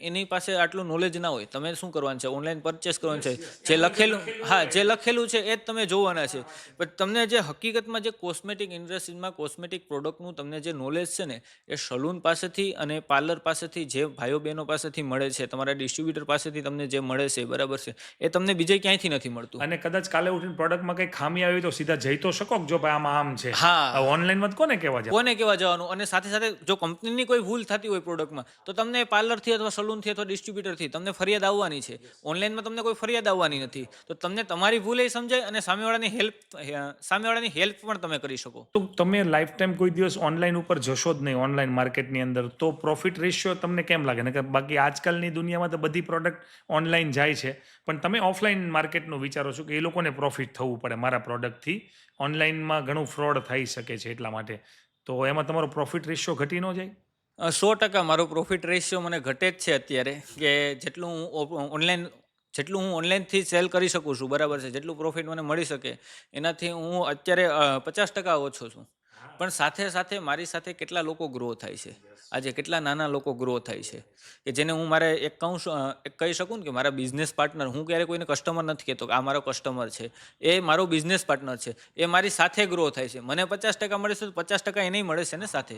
એની પાસે આટલું નોલેજ ના હોય. તમે શું કરવાનું છે? ઓનલાઈન પરચેસ કરવાનું છે. જે લખેલું છે એ જ તમે જોવાના છે. પણ તમને જે હકીકતમાં જે કોસ્મેટિક ઇન્ડસ્ટ્રીમાં કોસ્મેટિક પ્રોડક્ટનું તમને જે નોલેજ છે ને એ સલૂન પાસેથી અને પાર્લર પાસેથી જે ભાઈઓ બહેનો પાસેથી મળે છે, તમારા ડિસ્ટ્રીબ્યુટર પાસેથી તમને જે મળે છે, બરાબર છે, એ તમને બીજે ક્યાંયથી નથી મળતું. અને કદાચ કાલે ઉઠીને પ્રોડક્ટમાં કઈ ખામી આવી તો સીધા જઈ તો શકો કે જો ભાઈ આમાં આમ છે. હા, ઓનલાઈનમાં કોને કહેવા જાય? કોને કહેવા જવાનું? અને સાથે સાથે જો કંપનીની કોઈ ભૂલ થતી હોય પ્રોડક્ટમાં તો તમને પાર્લરથી અથવા સલૂનથી અથવા ડિસ્ટ્રીબ્યુટરથી તમને ફરિયાદ આવવાની છે. ઓનલાઈનમાં તમને કોઈ ફરિયાદ આવવાની નથી. તો તમને તમારી ભૂલ એ સમજાય અને સામેવાળાની હેલ્પ પણ તમે કરી શકો. તો તમે લાઈફ ટાઈમ કોઈ દિવસ ઓનલાઈન ઉપર જશો જ નહીં, ઓનલાઈન માર્કેટની અંદર, તો પ્રોફિટ રેશિયો તમને કેમ લાગે ને? કે બાકી આજકાલની દુનિયામાં તો બધી પ્રોડક્ટ ઓનલાઈન જાય છે, પણ તમે ઓફલાઈન માર્કેટનું વિચારો છો કે એ લોકોને પ્રોફિટ થવું પડે મારા પ્રોડક્ટથી, ઓનલાઈનમાં ઘણું ફ્રોડ થઈ શકે છે એટલા માટે, તો એમાં તમારો પ્રોફિટ રેશિયો ઘટી ન જાય? 100% મારો પ્રોફિટ રેશિયો મને ઘટે જ છે અત્યારે. કે જેટલું હું ઓનલાઈનથી સેલ કરી શકું છું, બરાબર છે, જેટલું પ્રોફિટ મને મળી શકે એનાથી હું અત્યારે 50% ઓછો છું. પણ સાથે સાથે મારી સાથે કેટલા લોકો ગ્રો થાય છે, આજે કેટલા નાના લોકો ગ્રો થાય છે કે જેને હું મારે એક કહી શકું ને કે મારા બિઝનેસ પાર્ટનર. હું ક્યારે કોઈને કસ્ટમર નથી કહેતો કે આ મારો કસ્ટમર છે, એ મારો બિઝનેસ પાર્ટનર છે. એ મારી સાથે ગ્રો થાય છે. મને 50% મળે છે તો 50% એને મળે છે ને સાથે.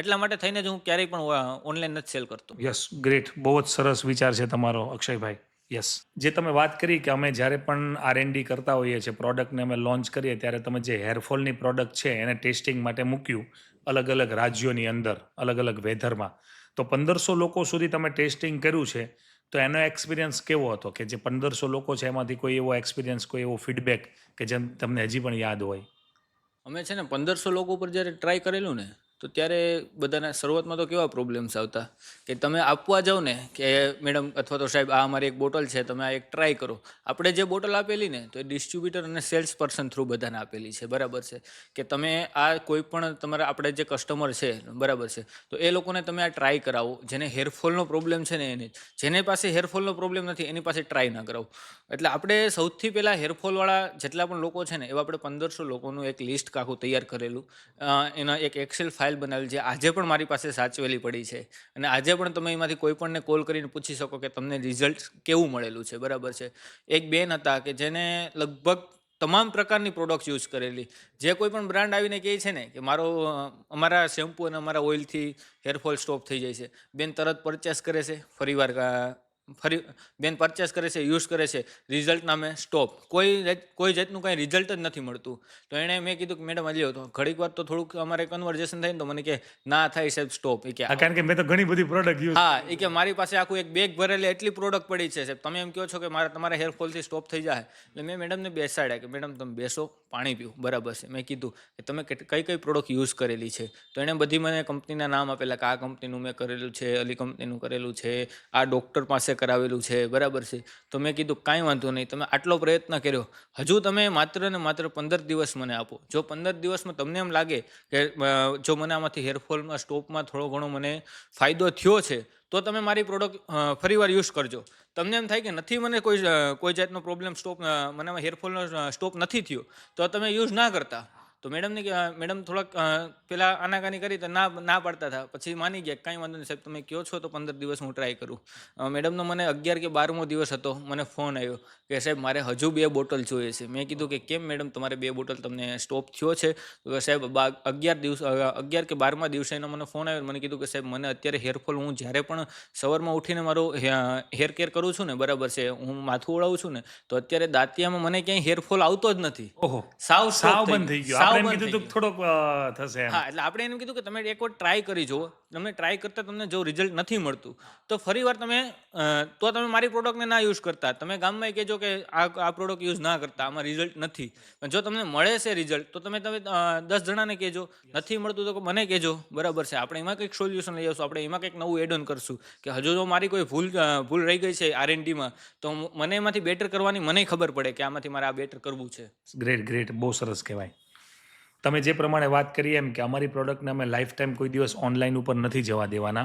એટલા માટે થઈને જ હું ક્યારેય પણ ઓનલાઈન નથી સેલ કરતો. Yes, great. બહુ જ સરસ વિચાર છે તમારો, અક્ષયભાઈ. યસ, જે તમે વાત કરી કે અમે જ્યારે પણ R&D કરતા હોઈએ છીએ, પ્રોડક્ટને અમે લોન્ચ કરીએ ત્યારે તમે જે હેરફોલની પ્રોડક્ટ છે એને ટેસ્ટિંગ માટે મૂક્યું અલગ અલગ રાજ્યોની અંદર, અલગ અલગ વેધરમાં, તો 1500 લોકો સુધી તમે ટેસ્ટિંગ કર્યું છે. તો એનો એક્સપિરિયન્સ કેવો હતો? કે જે 1500 લોકો છે એમાંથી કોઈ એવો એક્સપિરિયન્સ, કોઈ એવો ફીડબેક કે જેમ તમને હજી પણ યાદ હોય? અમે છે ને 1500 લોકો પર જ્યારે ટ્રાય કરેલું ને તો ત્યારે બધાના શરૂઆતમાં તો કેવા પ્રોબ્લેમ્સ આવતા કે તમે આપવા જાઓ ને કે મેડમ અથવા તો સાહેબ આ અમારી એક બોટલ છે, તમે આ એક ટ્રાય કરો. આપણે જે બોટલ આપેલી ને તો એ ડિસ્ટ્રીબ્યુટર અને સેલ્સ પર્સન થ્રુ બધાને આપેલી છે, બરાબર છે, કે તમે આ કોઈ પણ તમારા આપણે જે કસ્ટમર છે, બરાબર છે, તો એ લોકોને તમે આ ટ્રાય કરાવો. જેને હેરફોલનો પ્રોબ્લેમ છે ને એને, જેને પાસે હેરફોલનો પ્રોબ્લેમ નથી એની પાસે ટ્રાય ના કરાવો. એટલે આપણે સૌથી પહેલાં હેરફોલવાળા જેટલા પણ લોકો છે ને એવા આપણે 1500 લોકોનું એક લિસ્ટ આખું તૈયાર કરેલું. એના એક એક્સેલ ફાઇલ બનાવેલી છે, આજે પણ મારી પાસે સાચવેલી પડી છે. અને આજે પણ તમે એમાંથી કોઈ પણને કોલ કરીને પૂછી શકો કે તમને રિઝલ્ટ કેવું મળેલું છે, બરાબર છે. એક બેન હતા કે જેને લગભગ તમામ પ્રકારની પ્રોડક્ટ્સ યુઝ કરેલી. જે કોઈ પણ બ્રાન્ડ આવીને કહે છે ને કે અમારા શેમ્પૂ અને અમારા ઓઇલથી હેરફોલ સ્ટોપ થઈ જાય છે, બેન તરત પરચેસ કરે છે. બેન પરચેસ કરે છે, યુઝ કરે છે, રિઝલ્ટ નામે સ્ટોપ. કોઈ જાતનું કાંઈ રિઝલ્ટ જ નથી મળતું. તો એણે મેં કીધું કે મેડમ હજી તો ઘડીક વાર તો થોડુંક અમારે કન્વર્ઝેશન થાય ને તો મને કે ના થાય સાહેબ સ્ટોપ. એ કે કારણ કે મેં તો ઘણી બધી પ્રોડક્ટ યુઝ. હા, એ કે મારી પાસે આખું એક બેગ ભરેલી એટલી પ્રોડક્ટ પડી છે સાહેબ, તમે એમ કહો છો કે તમારા હેરફોલથી સ્ટોપ થઈ જાય. એટલે મેં મેડમને બેસાડ્યા કે મેડમ તમે બેસો, પાણી પીવું, બરાબર છે. મેં કીધું કે તમે કઈ પ્રોડક્ટ યુઝ કરેલી છે. તો એણે બધી મને કંપનીના નામ આપેલા કે આ કંપનીનું મેં કરેલું છે, અલી કંપનીનું કરેલું છે, આ ડૉક્ટર પાસે કરાવેલું છે, બરાબર છે. તો મેં કીધું કાંઈ વાંધો નહીં, તમે આટલો પ્રયત્ન કર્યો, હજુ તમે માત્ર ને માત્ર 15 દિવસ મને આપો. જો 15 દિવસમાં તમને એમ લાગે કે જો મને આમાંથી હેરફોલમાં સ્ટોપમાં થોડો ઘણો મને ફાયદો થયો છે તો તમે મારી પ્રોડક્ટ ફરીવાર યુઝ કરજો. તમને એમ થાય કે નથી મને કોઈ જાતનો પ્રોબ્લેમ મને હેરફોલનો સ્ટોપ નથી થયો, તો તમે યુઝ ના કરતા. તો મેડમ થોડાક પેલા આનાકાની કરી તો ના પાડતા હતા. પછી માની ગયા કાંઈ વાંધો નહીં સાહેબ, તમે કહો છો તો 15 દિવસ હું ટ્રાય કરું. મેડમનો મને 11 કે 12મો દિવસ હતો, મને ફોન આવ્યો કે સાહેબ મારે હજુ 2 બોટલ જોઈએ છે. મેં કીધું કે કેમ મેડમ, તમારે 2 બોટલ તમને સ્ટોપ થયો છે? તો સાહેબ 11 કે 12મા દિવસે એનો મને ફોન આવ્યો. મને કીધું કે સાહેબ મને અત્યારે હેરફોલ, હું જ્યારે પણ સવારમાં ઉઠીને મારું હેર કેર કરું છું ને, બરાબર છે, હું માથું ઓળાવું છું ને, તો અત્યારે દાંતિયામાં મને ક્યાંય હેરફોલ આવતો જ નથી. ઓહો, સાવ સાવ બંધ થઈ ગયો. આપણે એમ કીધું તો થોડોક થશે એમ. હા, એટલે આપણે એમ કીધું કે તમે એકવાર ટ્રાય કરી જુઓ. તમે ટ્રાય કરતા તમને જો રિઝલ્ટ નથી મળતું તો ફરીવાર તમે મારી પ્રોડક્ટને ના યુઝ કરતા. તમે ગામમાં કહેજો કે આ પ્રોડક્ટ યુઝ ના કરતા, આમાં રિઝલ્ટ નથી. પણ જો તમને મળે છે રિઝલ્ટ તો તમે 10 જણાને કહેજો. નથી મળતું તો મને કહેજો, બરાબર છે. આપણે એમાં કંઈક સોલ્યુશન લઈ આવશું, આપણે એમાં કંઈક નવું એડ ઓન કરશું કે હજુ જો મારી કોઈ ભૂલ રહી ગઈ છે R&Dમાં, તો મને એમાંથી બેટર કરવાની મને ખબર પડે કે આમાંથી મારે આ બેટર કરવું છે. ગ્રેટ, બહુ સરસ કહેવાય. તમે જે પ્રમાણે વાત કરી એમ કે અમારી પ્રોડક્ટને અમે લાઈફ ટાઈમ કોઈ દિવસ ઓનલાઈન ઉપર નથી જવા દેવાના.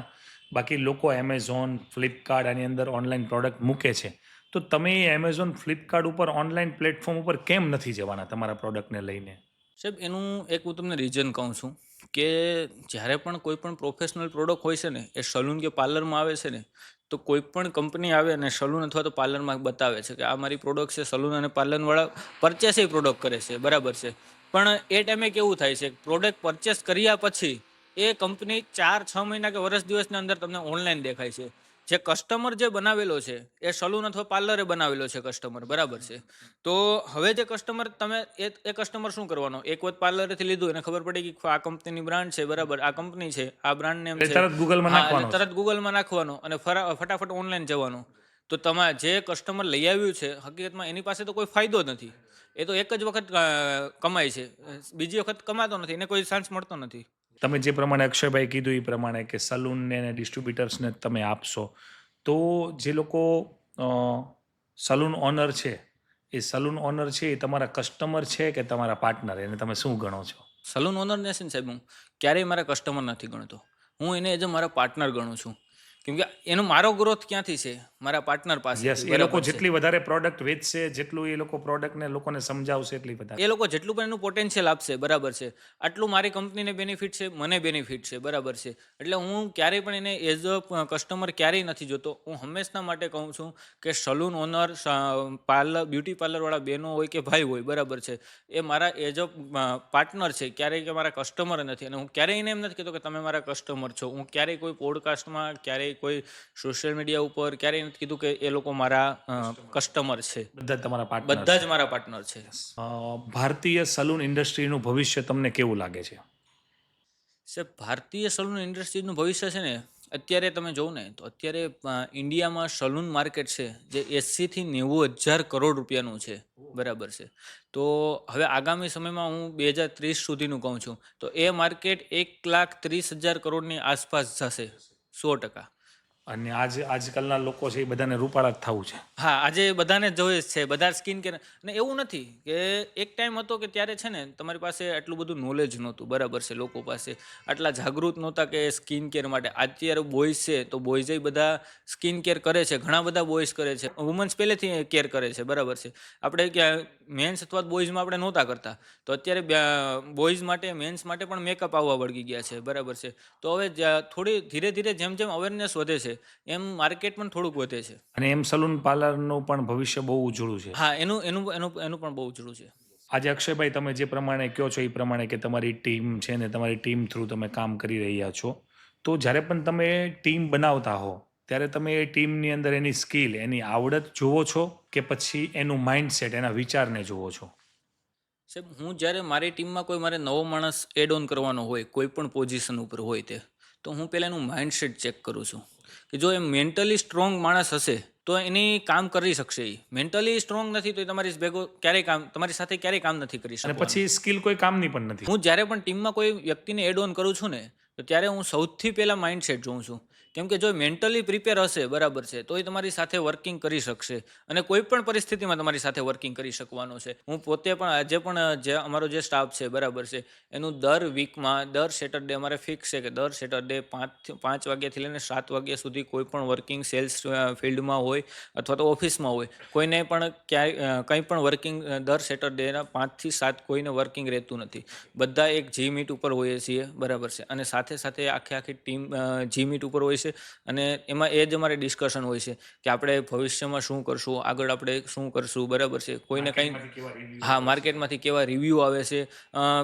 બાકી લોકો એમેઝોન, ફ્લિપકાર્ટ આની અંદર ઓનલાઈન પ્રોડક્ટ મૂકે છે, તો તમે એ એમેઝોન, ફ્લિપકાર્ટ ઉપર ઓનલાઈન પ્લેટફોર્મ ઉપર કેમ નથી જવાના તમારા પ્રોડક્ટને લઈને? સાહેબ એનું એક હું તમને રીઝન કહું છું કે જ્યારે પણ કોઈ પણ પ્રોફેશનલ પ્રોડક્ટ હોય છે ને, એ સલૂન કે પાર્લરમાં આવે છે ને, તો કોઈ પણ કંપની આવે અને સલૂન અથવા તો પાર્લરમાં બતાવે છે કે આ મારી પ્રોડક્ટ છે. સલૂન અને પાર્લરવાળા પરચેસ એ પ્રોડક્ટ કરે છે, બરાબર છે. પણ એ ટાઈમે કેવું થાય છે, પ્રોડક્ટ પરચેસ કર્યા પછી એ કંપની 4-6 મહિના કે વર્ષ દિવસની અંદર તમને ઓનલાઈન દેખાય છે. જે કસ્ટમર જે બનાવેલો છે એ સલૂન અથવા પાર્લરે બનાવેલો છે કસ્ટમર, બરાબર છે. તો હવે જે કસ્ટમર એ કસ્ટમર શું કરવાનો, એક વખત પાર્લરેથી લીધું, એને ખબર પડી કે આ કંપનીની બ્રાન્ડ છે, બરાબર, આ કંપની છે, આ બ્રાન્ડ નેમ છે, તરત ગૂગલમાં નાખવાનો. તરત ગૂગલમાં નાખવાનો અને ફટાફટ ઓનલાઈન જવાનું. તો જે કસ્ટમર લઈ આવ્યું છે, હકીકતમાં એની પાસે તો કોઈ ફાયદો નથી. એ તો એક જ વખત કમાય છે, બીજી વખત કમાતો નથી, એને કોઈ ચાન્સ મળતો નથી. તમે જે પ્રમાણે અક્ષયભાઈ કીધું એ પ્રમાણે કે સલૂનને અને ડિસ્ટ્રીબ્યુટર્સને તમે આપશો, તો જે લોકો સલૂન ઓનર છે, એ સલૂન ઓનર છે એ તમારા કસ્ટમર છે કે તમારા પાર્ટનર, એને તમે શું ગણો છો? સલૂન ઓનરને છે ને સાહેબ, હું ક્યારેય મારા કસ્ટમર નથી ગણતો. હું એને એઝ મારા પાર્ટનર ગણું છું. કેમ કે એનો મારો ગ્રોથ ક્યાંથી છે? મારા પાર્ટનર પાસે. યસ, એ લોકો જેટલી વધારે પ્રોડક્ટ વેચશે, જેટલું એ લોકો પ્રોડક્ટને લોકોને સમજાવશે એટલી વધારે. એ લોકો જેટલું પણ એનું પોટેન્શિયલ આપશે, બરાબર છે, આટલું મારી કંપનીને બેનિફિટ છે, મને બેનિફિટ છે, બરાબર છે. એટલે હું ક્યારેય પણ એને એઝ અ કસ્ટમર ક્યારેય નથી જોતો. હું હંમેશા માટે કહું છું કે સલૂન ઓનર, બ્યુટી પાર્લરવાળા બહેનો હોય કે ભાઈ હોય, બરાબર છે, એ મારા એઝ અ પાર્ટનર છે, ક્યારેય કે મારા કસ્ટમર નથી. અને હું ક્યારેય એને એમ નથી કહેતો કે તમે મારા કસ્ટમર છો. હું ક્યારેય કોઈ પોડકાસ્ટમાં, ક્યારેય કોઈ સોશિયલ મીડિયા ઉપર ક્યારેય નથી કીધું કે એ લોકો મારા કસ્ટમર છે. બધા તમારા પાર્ટનર. બધા જ મારા પાર્ટનર છે. ભારતીય સલૂન ઇન્ડસ્ટ્રીનું ભવિષ્ય તમને કેવું લાગે છે? સાહેબ ભારતીય સલૂન ઇન્ડસ્ટ્રીનું ભવિષ્ય છે ને, અત્યારે તમે જોવો ને તો અત્યારે ઇન્ડિયામાં સલૂન માર્કેટ છે જે 80 થી 90 હજાર કરોડ રૂપિયાનું છે, બરાબર છે. તો હવે આગામી સમયમાં હું 2030 સુધીનું કહું છું તો એ માર્કેટ 1,30,000 કરોડની આસપાસ જશે, 100%. અને આજકાલના લોકો છે એ બધાને રૂપાળા જ થવું છે. હા, આજે બધાને જોઈએ છે, બધા સ્કિન કેર. અને એવું નથી કે એક ટાઈમ હતો કે ત્યારે છે ને તમારી પાસે આટલું બધું નોલેજ નહોતું, બરાબર છે, લોકો પાસે આટલા જાગૃત નહોતા કે સ્કિન કેર માટે. અત્યારે બોયઝ છે તો બોયઝ બધા સ્કિન કેર કરે છે, ઘણા બધા બોયઝ કરે છે, વુમન્સ પહેલેથી કેર કરે છે, બરાબર છે. આપણે મેન્સ અથવા બોયઝમાં આપણે નહોતા કરતા, તો અત્યારે બોયઝ માટે, મેન્સ માટે પણ મેકઅપ આવવા વળગી ગયા છે, બરાબર છે. તો હવે થોડી ધીરે ધીરે જેમ જેમ અવેરનેસ વધે છે એમ માર્કેટ પણ થોડુંક વધે છે. અને એમ સલૂન પાર્લરનું પણ ભવિષ્ય બહુ ઉજળું છે. હા, એનું પણ બહુ ઉજળું છે. આજે અક્ષયભાઈ, તમે જે પ્રમાણે કહો છો એ પ્રમાણે કે તમારી ટીમ છે ને તમારી ટીમ થ્રુ તમે કામ કરી રહ્યા છો, તો જ્યારે પણ તમે ટીમ બનાવતા હો ત્યારે તમે એ ટીમની અંદર એની સ્કિલ, એની આવડત જુઓ છો કે પછી એનું માઇન્ડસેટ, એના વિચારને જુઓ છો? સાહેબ હું જ્યારે મારી ટીમમાં કોઈ મારે નવો માણસ એડ ઓન કરવાનો હોય, કોઈ પણ પોઝિશન ઉપર હોય તે, તો હું પહેલાં એનું માઇન્ડસેટ ચેક કરું છું કે જો એ મેન્ટલી સ્ટ્રોંગ માણસ હશે તો એની કામ કરી શકશે. એ મેન્ટલી સ્ટ્રોંગ નથી તો એ તમારી સાથે ક્યારેય કામ નથી કરી અને શકતો. પછી સ્કિલ કોઈ કામની પણ નથી. હું જ્યારે પણ ટીમમાં કોઈ વ્યક્તિને એડ ઓન કરું છું ને, તો ત્યારે હું સૌથી પહેલાં માઇન્ડસેટ જોઉં છું કેમ કે જો મેન્ટલી પ્રિપેર હશે બરાબર છે તો એ તમારી સાથે વર્કિંગ કરી શકશે અને કોઈ પણ પરિસ્થિતિમાં તમારી સાથે વર્કિંગ કરી શકવાનો છે. હું પોતે પણ આજે પણ જે અમારો જે સ્ટાફ છે બરાબર છે એનું દર વીકમાં દર સેટરડે અમારે ફિક્સ છે કે દર સેટરડે 5 વાગ્યાથી લઈને 7 વાગ્યા સુધી કોઈ પણ વર્કિંગ સેલ્સ ફિલ્ડમાં હોય અથવા તો ઓફિસમાં હોય કોઈને પણ ક્યાંય કંઈ પણ વર્કિંગ દર સેટરડેના 5 થી 7 કોઈને વર્કિંગ રહેતું નથી. બધા એક જી મીટ ઉપર હોઈએ છીએ બરાબર છે અને સાથે સાથે આખી ટીમ જી મીટ ઉપર હોય છે અને એમાં એ જ અમારે ડિસ્કશન હોય છે કે આપણે ભવિષ્યમાં શું કરશું, આગળ આપણે શું કરશું બરાબર છે. કોઈને કંઈ હા માર્કેટમાંથી કેવા રિવ્યૂ આવે છે.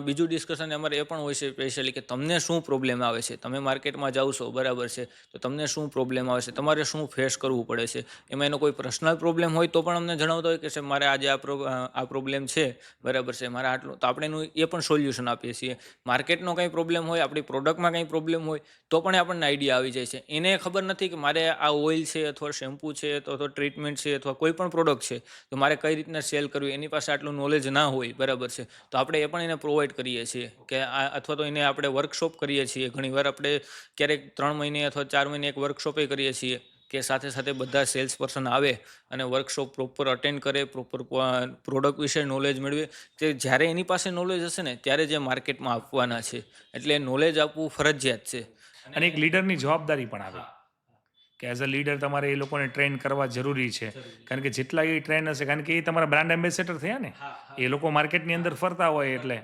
બીજું ડિસ્કશન અમારે એ પણ હોય છે સ્પેશિયલી કે તમને શું પ્રોબ્લેમ આવે છે, તમે માર્કેટમાં જાઓ છો બરાબર છે તો તમને શું પ્રોબ્લેમ આવે છે, તમારે શું ફેસ કરવું પડે છે. એમાં એનો કોઈ પર્સનલ પ્રોબ્લેમ હોય તો પણ અમને જણાવતો હોય કે સાહેબ મારે આજે આ પ્રોબ્લેમ છે બરાબર છે, મારે આટલું, તો આપણે એનું એ પણ સોલ્યુશન આપીએ છીએ. માર્કેટનો કંઈ પ્રોબ્લેમ હોય, આપણી પ્રોડક્ટમાં કંઈ પ્રોબ્લેમ હોય તો પણ આપણને આઈડિયા આવી જાય છે. એને ખબર નથી કે મારે આ ઓઇલ છે અથવા શેમ્પૂ છે અથવા ટ્રીટમેન્ટ છે અથવા કોઈ પણ પ્રોડક્ટ છે તો મારે કઈ રીતના સેલ કરવી, એની પાસે આટલું નોલેજ ના હોય બરાબર છે તો આપણે એ પણ એને પ્રોવાઈડ કરીએ છીએ કે અથવા તો એને આપણે વર્કશોપ કરીએ છીએ. ઘણીવાર આપણે ક્યારેક 3 મહિને અથવા 4 મહિને એક વર્કશોપે કરીએ છીએ કે સાથે સાથે બધા સેલ્સ પર્સન આવે અને વર્કશોપ પ્રોપર અટેન્ડ કરે, પ્રોપર પ્રોડક્ટ વિશે નોલેજ મેળવે કે જ્યારે એની પાસે નોલેજ હશે ને ત્યારે જે માર્કેટમાં આપવાના છે. એટલે નોલેજ આપવું ફરજિયાત છે. અને એક લીડરની જવાબદારી પણ આવે કે એઝ અ લીડર તમારે એ લોકોને ટ્રેન કરવા જરૂરી છે. કારણ કે જેટલા એ ટ્રેન હશે, કારણ કે એ તમારા બ્રાન્ડ એમ્બેસેડર થયા ને, એ લોકો માર્કેટની અંદર ફરતા હોય એટલે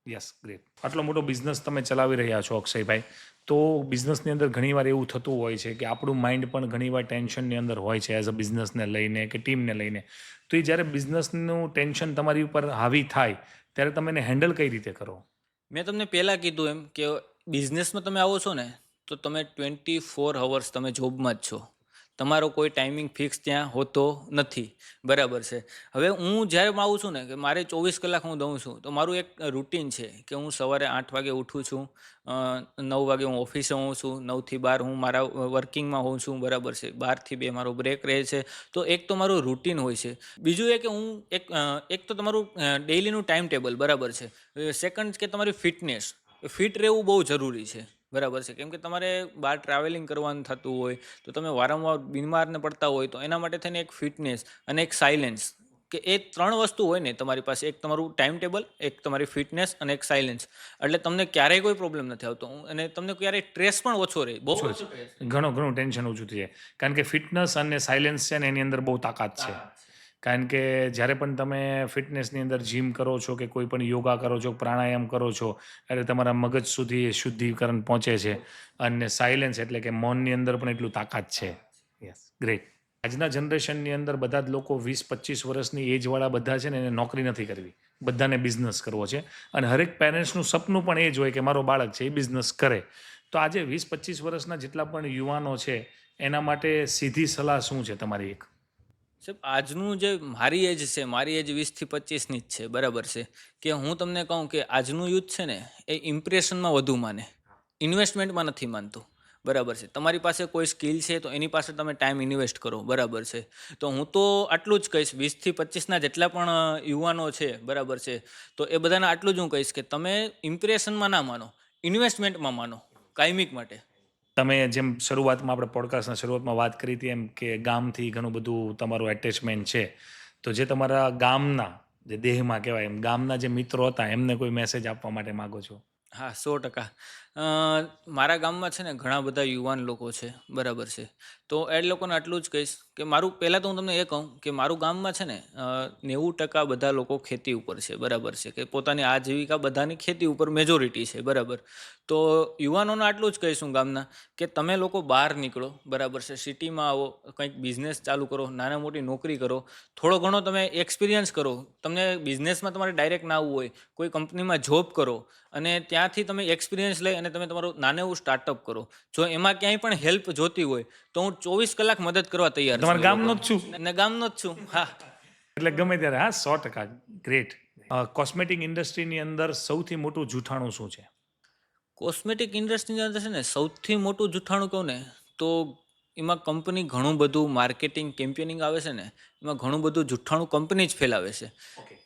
યસ ગ્રેટ. આટલો મોટો બિઝનેસ તમે ચલાવી રહ્યા છો અક્ષયભાઈ, તો બિઝનેસની અંદર ઘણીવાર એવું થતું હોય છે કે આપણું માઇન્ડ પણ ઘણીવાર ટેન્શનની અંદર હોય છે એઝ અ બિઝનેસને લઈને કે ટીમને લઈને. તો એ જ્યારે બિઝનેસનું ટેન્શન તમારી ઉપર હાવી થાય ત્યારે તમે એને હેન્ડલ કઈ રીતે કરો? મેં તમને પહેલાં કીધું એમ કે બિઝનેસમાં તમે આવો છો ને તો તમે 24 અવર્સ તમે જોબમાં જ છો. તમારો કોઈ ટાઈમિંગ ફિક્સ ત્યાં હોતો નથી બરાબર છે. હવે હું જ્યારે આવું છું ને કે મારે 24 કલાક હું દઉં છું તો મારું એક રૂટીન છે કે હું સવારે 8 વાગે ઉઠું છું, 9 વાગે હું ઓફિસે હોઉં છું, 9 થી 12 હું મારા વર્કિંગમાં હોઉં છું બરાબર છે, 12 થી 2 મારો બ્રેક રહે છે. તો એક તો મારું રૂટીન હોય છે. બીજું એ કે હું એક તો તમારું ડેઇલીનું ટાઈમ ટેબલ બરાબર છે. સેકન્ડ કે તમારી ફિટનેસ, ફિટ રહેવું બહુ જરૂરી છે બરાબર છે. કેમ કે તમારે બહાર ટ્રાવેલિંગ કરવાનું થતું હોય તો તમે વારંવાર બીમારને પડતા હોય તો એના માટે થઈને એક ફિટનેસ અને એક સાયલેન્સ, કે એ 3 વસ્તુ હોય ને તમારી પાસે, એક તમારું ટાઈમ ટેબલ, એક તમારી ફિટનેસ અને એક સાયલેન્સ, એટલે તમને ક્યારેય કોઈ પ્રોબ્લેમ નથી આવતો અને તમને ક્યારેય સ્ટ્રેસ પણ ઓછો રહે, બહુ ઓછો સ્ટ્રેસ. ઘણું ટેન્શન ઓછું થઈ જાય. કારણ કે ફિટનેસ અને સાયલેન્સ છે ને એની અંદર બહુ તાકાત છે. કારણ કે જ્યારે પણ તમે ફિટનેસની અંદર જીમ કરો છો કે કોઈ પણ યોગા કરો છો, પ્રાણાયામ કરો છો, એટલે તમારા મગજ સુધી એ શુદ્ધિકરણ પહોંચે છે. અને સાયલેન્સ એટલે કે મૌનની અંદર પણ એટલું તાકાત છે. Yes great. આજના જનરેશનની અંદર બધા જ લોકો 20-25 વર્ષની એજવાળા બધા છે ને એને નોકરી નથી કરવી, બધાને બિઝનેસ કરવો છે. અને હરેક પેરેન્ટ્સનું સપનું પણ એ જ હોય કે મારો બાળક છે એ બિઝનેસ કરે. તો આજે 20-25 વર્ષના જેટલા પણ યુવાનો છે એના માટે સીધી સલાહ શું છે તમારી એક? સાહેબ આજનું જે મારી એજ છે, મારી એજ 20 થી 25ની જ છે બરાબર છે. કે હું તમને કહું કે આજનું યુથ છે ને એ ઇમ્પ્રેશનમાં વધુ માને, ઇન્વેસ્ટમેન્ટમાં નથી માનતું બરાબર છે. તમારી પાસે કોઈ સ્કિલ છે તો એની પાસે તમે ટાઈમ ઇન્વેસ્ટ કરો બરાબર છે. તો હું તો આટલું જ કહીશ 20 થી 25ના જેટલા પણ યુવાનો છે બરાબર છે, તો એ બધાને આટલું જ હું કહીશ કે તમે ઇમ્પ્રેશનમાં ના માનો, ઇન્વેસ્ટમેન્ટમાં માનો કાયમિક માટે. તમે જેમ શરૂઆતમાં આપણે પોડકાસ્ટના શરૂઆતમાં વાત કરી હતી એમ કે ગામથી ઘણું બધું તમારું એટેચમેન્ટ છે. તો જે તમારા ગામના જે દેહમાં કહેવાય એમ ગામના જે મિત્રો હતા એમને કોઈ મેસેજ આપવા માટે માગો છો? હા 100%. મારા ગામમાં છે ને ઘણા બધા યુવાન લોકો છે બરાબર છે. તો એ લોકોને આટલું જ કહીશ કે મારું પહેલાં તો હું તમને એ કહું કે મારું ગામમાં છે ને 90% બધા લોકો ખેતી ઉપર છે બરાબર છે, કે પોતાની આજીવિકા બધાની ખેતી ઉપર મેજોરિટી છે બરાબર. તો યુવાનોને આટલું જ કહીશું ગામના કે તમે લોકો બહાર નીકળો બરાબર છે, સિટીમાં આવો, કંઈક બિઝનેસ ચાલુ કરો, નાના મોટી નોકરી કરો, થોડો ઘણો તમે એક્સપિરિયન્સ કરો. તમને બિઝનેસમાં તમારે ડાયરેક્ટ ના આવવું હોય, કોઈ કંપનીમાં જોબ કરો અને ત્યાંથી તમે એક્સપિરિયન્સ લઈ અને તમે તમારું નાનું એવું સ્ટાર્ટઅપ કરો. જો એમાં ક્યાંય પણ હેલ્પ જોતી હોય તો હું 24 કલાક મદદ કરવા તૈયાર છું. તમારા ગામનો જ છું અને ગામનો જ છું. હા. એટલે ગમે ત્યારે. હા 100%. ગ્રેટ. કોસ્મેટિક ઇન્ડસ્ટ્રીની અંદર સૌથી મોટું જૂઠાણું શું છે? કોસ્મેટિક ઇન્ડસ્ટ્રીની અંદર છે ને સૌથી મોટું જૂઠાણું કહું ને તો એમાં કંપની ઘણું બધું માર્કેટિંગ કેમ્પેનિંગ આવે છે ને, એમાં ઘણું બધું જુઠ્ઠાણું કંપની જ ફેલાવે છે.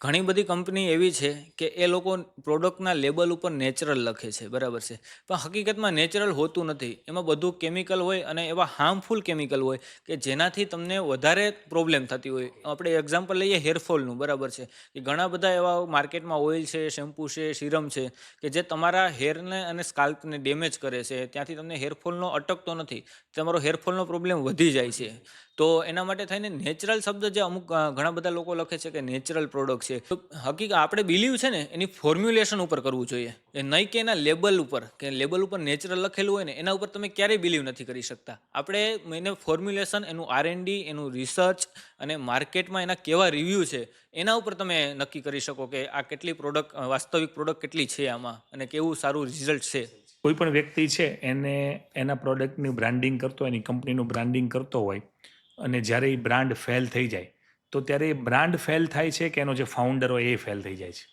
ઘણી બધી કંપની એવી છે કે એ લોકો પ્રોડક્ટના લેબલ ઉપર નેચરલ લખે છે, બરાબર છે, પણ હકીકતમાં નેચરલ હોતું નથી. એમાં બધું કેમિકલ હોય અને એવા હાર્મફુલ કેમિકલ હોય કે જેનાથી તમને વધારે પ્રોબ્લેમ થતી હોય. આપણે એક્ઝામ્પલ લઈએ હેરફોલનું, બરાબર છે, કે ઘણા બધા એવા માર્કેટમાં ઓઇલ છે, શેમ્પૂ છે, સિરમ છે કે જે તમારા હેરને અને સ્કાલ્પને ડેમેજ કરે છે. ત્યાંથી તમને હેરફોલનો અટકતો નથી, તમારો હેરફોલનો પ્રોબ્લેમ વધી જાય છે. તો એના માટે થઈને નેચરલ શબ્દ જે અમુક ઘણા બધા લોકો લખે છે કે નેચરલ પ્રોડક્ટ છે, તો હકીકત આપણે બિલીવ છે ને એની ફોર્મ્યુલેશન ઉપર કરવું જોઈએ, એ નહીં કે એના લેબલ ઉપર, કે લેબલ ઉપર નેચરલ લખેલું હોય ને એના ઉપર તમે ક્યારેય બિલીવ નથી કરી શકતા. આપણે એને ફોર્મ્યુલેશન, એનું R&D, એનું રિસર્ચ અને માર્કેટમાં એના કેવા રિવ્યૂ છે એના ઉપર તમે નક્કી કરી શકો કે આ કેટલી પ્રોડક્ટ, વાસ્તવિક પ્રોડક્ટ કેટલી છે આમાં અને કેવું સારું રિઝલ્ટ છે. કોઈ પણ વ્યક્તિ છે એને એના પ્રોડક્ટનું બ્રાન્ડિંગ કરતો હોય, એની કંપનીનું બ્રાન્ડિંગ કરતો હોય, અને જ્યારે એ બ્રાન્ડ ફેલ થઈ જાય તો ત્યારે એ બ્રાન્ડ ફેલ થાય છે કે એનો જે ફાઉન્ડર હોય એ ફેલ થઈ જાય છે?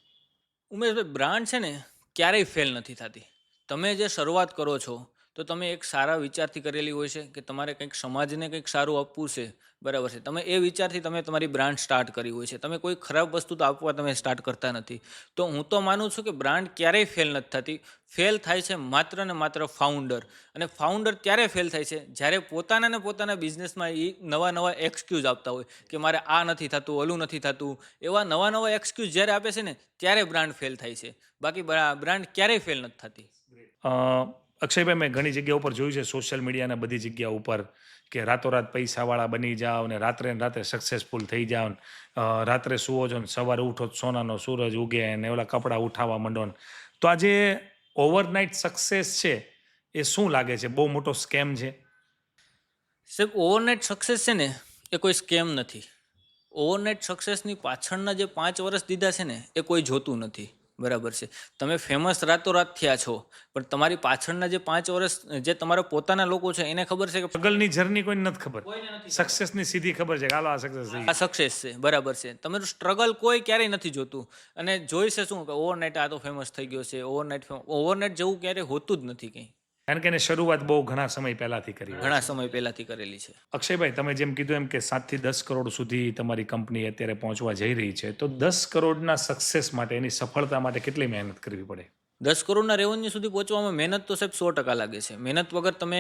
ઉમેશભાઈ, બ્રાન્ડ છે ને ક્યારેય ફેલ નથી થતી. તમે જે શરૂઆત કરો છો તો તમે એક સારા વિચારથી કરેલી હોય છે કે તમારે કંઈક સમાજને કંઈક સારું આપવું છે, બરાબર છે, તમે એ વિચારથી તમે તમારી બ્રાન્ડ સ્ટાર્ટ કરી હોય છે. તમે કોઈ ખરાબ વસ્તુ તો આપવા તમે સ્ટાર્ટ કરતા નથી. તો હું તો માનું છું કે બ્રાન્ડ ક્યારેય ફેલ નથી થતી. ફેલ થાય છે માત્ર ને માત્ર ફાઉન્ડર. અને ફાઉન્ડર ત્યારે ફેલ થાય છે જ્યારે પોતાના બિઝનેસમાં એ નવા એક્સક્યુઝ આપતા હોય કે મારે આ નથી થતું, ઓલું નથી થતું. એવા નવા એક્સક્યુઝ જ્યારે આપે છે ને ત્યારે બ્રાન્ડ ફેલ થાય છે. બાકી બ્રાન્ડ ક્યારેય ફેલ નથી થતી. અ, અક્ષયભાઈ, મેં ઘણી જગ્યા ઉપર જોયું છે, સોશિયલ મીડિયાના બધી જગ્યા ઉપર, કે રાતોરાત પૈસાવાળા બની જાઓ ને રાત્રે ને રાત્રે સક્સેસફુલ થઈ જાઓ ને, રાત્રે સુવો છો ને સવારે ઉઠો તો સોનાનો સૂરજ ઉગે ને ઓલા કપડાં ઉઠાવવા માંડો ને. તો આ જે ઓવરનાઇટ સક્સેસ છે એ શું લાગે છે, બહુ મોટો સ્કેમ છે? સાહેબ, ઓવરનાઇટ સક્સેસ છે ને એ કોઈ સ્કેમ નથી. ઓવરનાઇટ સક્સેસની પાછળના જે 5 વર્ષ દીધા છે ને એ કોઈ જોતું નથી, બરાબર છે. તમે ફેમસ રાતોરાત થયા છો, પણ તમારી પાછળના જે 5 વર્ષ જે તમારા પોતાના લોકો છે એને ખબર છે કે સ્ટ્રગલની જર્ની કોઈને નથી ખબર, કોઈને નથી. સક્સેસની સીધી ખબર છે કે હાલો આ સક્સેસ થઈ આ સક્સેસ છે, બરાબર છે. તમારું સ્ટ્રગલ કોઈ ક્યારેય નથી જોતું. અને જોઈશે શું કે ઓવરનાઇટ આ તો ફેમસ થઈ ગયો છે, ઓવરનાઇટ જેવું ક્યારેય હોતું જ નથી કંઈ. કારણ કે એને શરૂઆત બહુ ઘણા સમય પહેલાથી કરી હોય. ઘણા સમય પહેલાથી કરેલી છે. અક્ષયભાઈ, તમે જેમ કીધું એમ કે 7 થી 10 કરોડ સુધી તમારી કંપની અત્યારે પહોંચવા જઈ રહી છે, તો 10 કરોડના સક્સેસ માટે, એની સફળતા માટે કેટલી મહેનત કરવી પડે? 10 કરોડના રેવન્યુ સુધી પહોંચવામાં મહેનત તો સાહેબ 100% લાગે છે. મહેનત વગર તમે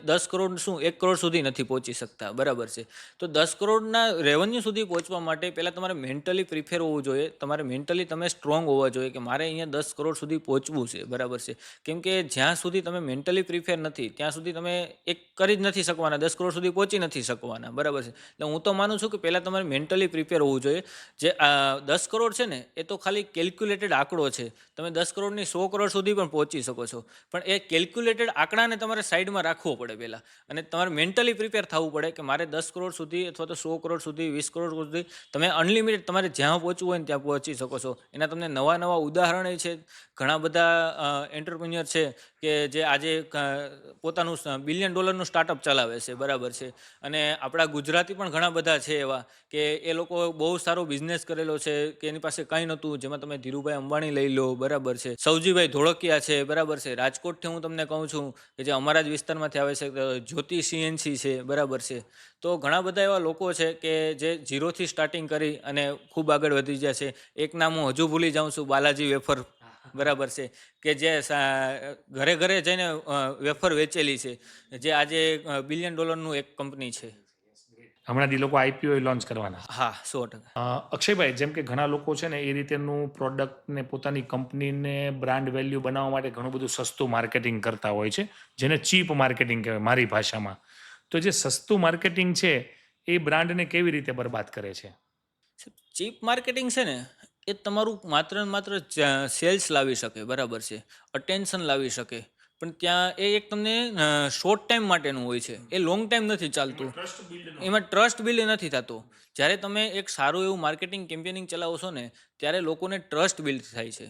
10 કરોડ શું 1 કરોડ સુધી નથી પહોંચી શકતા, બરાબર છે. તો 10 કરોડના રેવન્યુ સુધી પહોંચવા માટે પહેલાં તમારે મેન્ટલી પ્રિફેર હોવું જોઈએ. તમારે મેન્ટલી તમે સ્ટ્રોંગ હોવા જોઈએ કે મારે અહીંયા 10 કરોડ સુધી પહોંચવું છે, બરાબર છે. કેમ કે જ્યાં સુધી તમે મેન્ટલી પ્રિફેર નથી ત્યાં સુધી તમે એક કરી જ નથી શકવાના, 10 કરોડ સુધી પહોંચી નથી શકવાના, બરાબર છે. એટલે હું તો માનું છું કે પહેલાં તમારે મેન્ટલી પ્રિપેર હોવું જોઈએ. જે 10 કરોડ છે ને એ તો ખાલી કેલ્ક્યુલેટેડ આંકડો છે. તમે 10 કરોડની 100 કરોડ સુધી પણ પહોંચી શકો છો, પણ એ કેલ્ક્યુલેટેડ આંકડાને તમારે સાઈડમાં રાખવો પડે પહેલાં, અને તમારે મેન્ટલી પ્રિપેર થવું પડે કે મારે 10 કરોડ સુધી અથવા તો 100 કરોડ સુધી, 20 કરોડ સુધી તમે અનલિમિટેડ તમારે જ્યાં પહોંચવું હોય ને ત્યાં પહોંચી શકો છો. એના તમને નવા ઉદાહરણો છે. ઘણા બધા એન્ટરપ્રિન્યોર છે કે જે આજે પોતાનું $1 બિલિયન સ્ટાર્ટઅપ ચલાવે છે, બરાબર છે. અને આપણા ગુજરાતી પણ ઘણા બધા છે એવા કે એ લોકો બહુ સારો બિઝનેસ કરેલો છે કે એની પાસે કંઈ નહોતું. જેમાં તમે ધીરુભાઈ અંબાણી લઈ લો, બરાબર છે, સૌજીભાઈ ધોળકિયા છે, બરાબર છે. રાજકોટથી હું તમને કહું છું કે જે અમારા જ વિસ્તારમાંથી આવે છે, જ્યોતિ CNC છે, બરાબર છે. તો ઘણા બધા એવા લોકો છે કે જે ઝીરોથી સ્ટાર્ટિંગ કરી અને ખૂબ આગળ વધી ગયા છે. એક નામ હું હજુ ભૂલી જાઉં છું, બાલાજી વેફર, બરાબર છે, કે જે ઘરે જઈને વેફર વેચેલી છે, જે આજે $1 બિલિયન એક કંપની છે. હમણાં લોકો IPO લોન્ચ કરવાના. હા, 100%. અક્ષયભાઈ, જેમ કે ઘણા લોકો છે ને એ રીતેનું પ્રોડક્ટને પોતાની કંપનીને બ્રાન્ડ વેલ્યુ બનાવવા માટે ઘણું બધું સસ્તું માર્કેટિંગ કરતા હોય છે, જેને ચીપ માર્કેટિંગ કહેવાય મારી ભાષામાં. તો જે સસ્તું માર્કેટિંગ છે એ બ્રાન્ડને કેવી રીતે બરબાદ કરે છે? ચીપ માર્કેટિંગ છે ને એ તમારું માત્ર ને માત્ર સેલ્સ લાવી શકે, બરાબર છે, અટેન્શન લાવી શકે, પણ ત્યાં એ એક તમને શોર્ટ ટાઈમ માટેનું હોય છે, એ લોંગ ટાઈમ નથી ચાલતું. એમાં ટ્રસ્ટ બિલ્ડ નથી થતો. જ્યારે તમે એક સારું એવું માર્કેટિંગ કેમ્પેનિંગ ચલાવો છો ને ત્યારે લોકોને ટ્રસ્ટ બિલ્ડ થાય છે.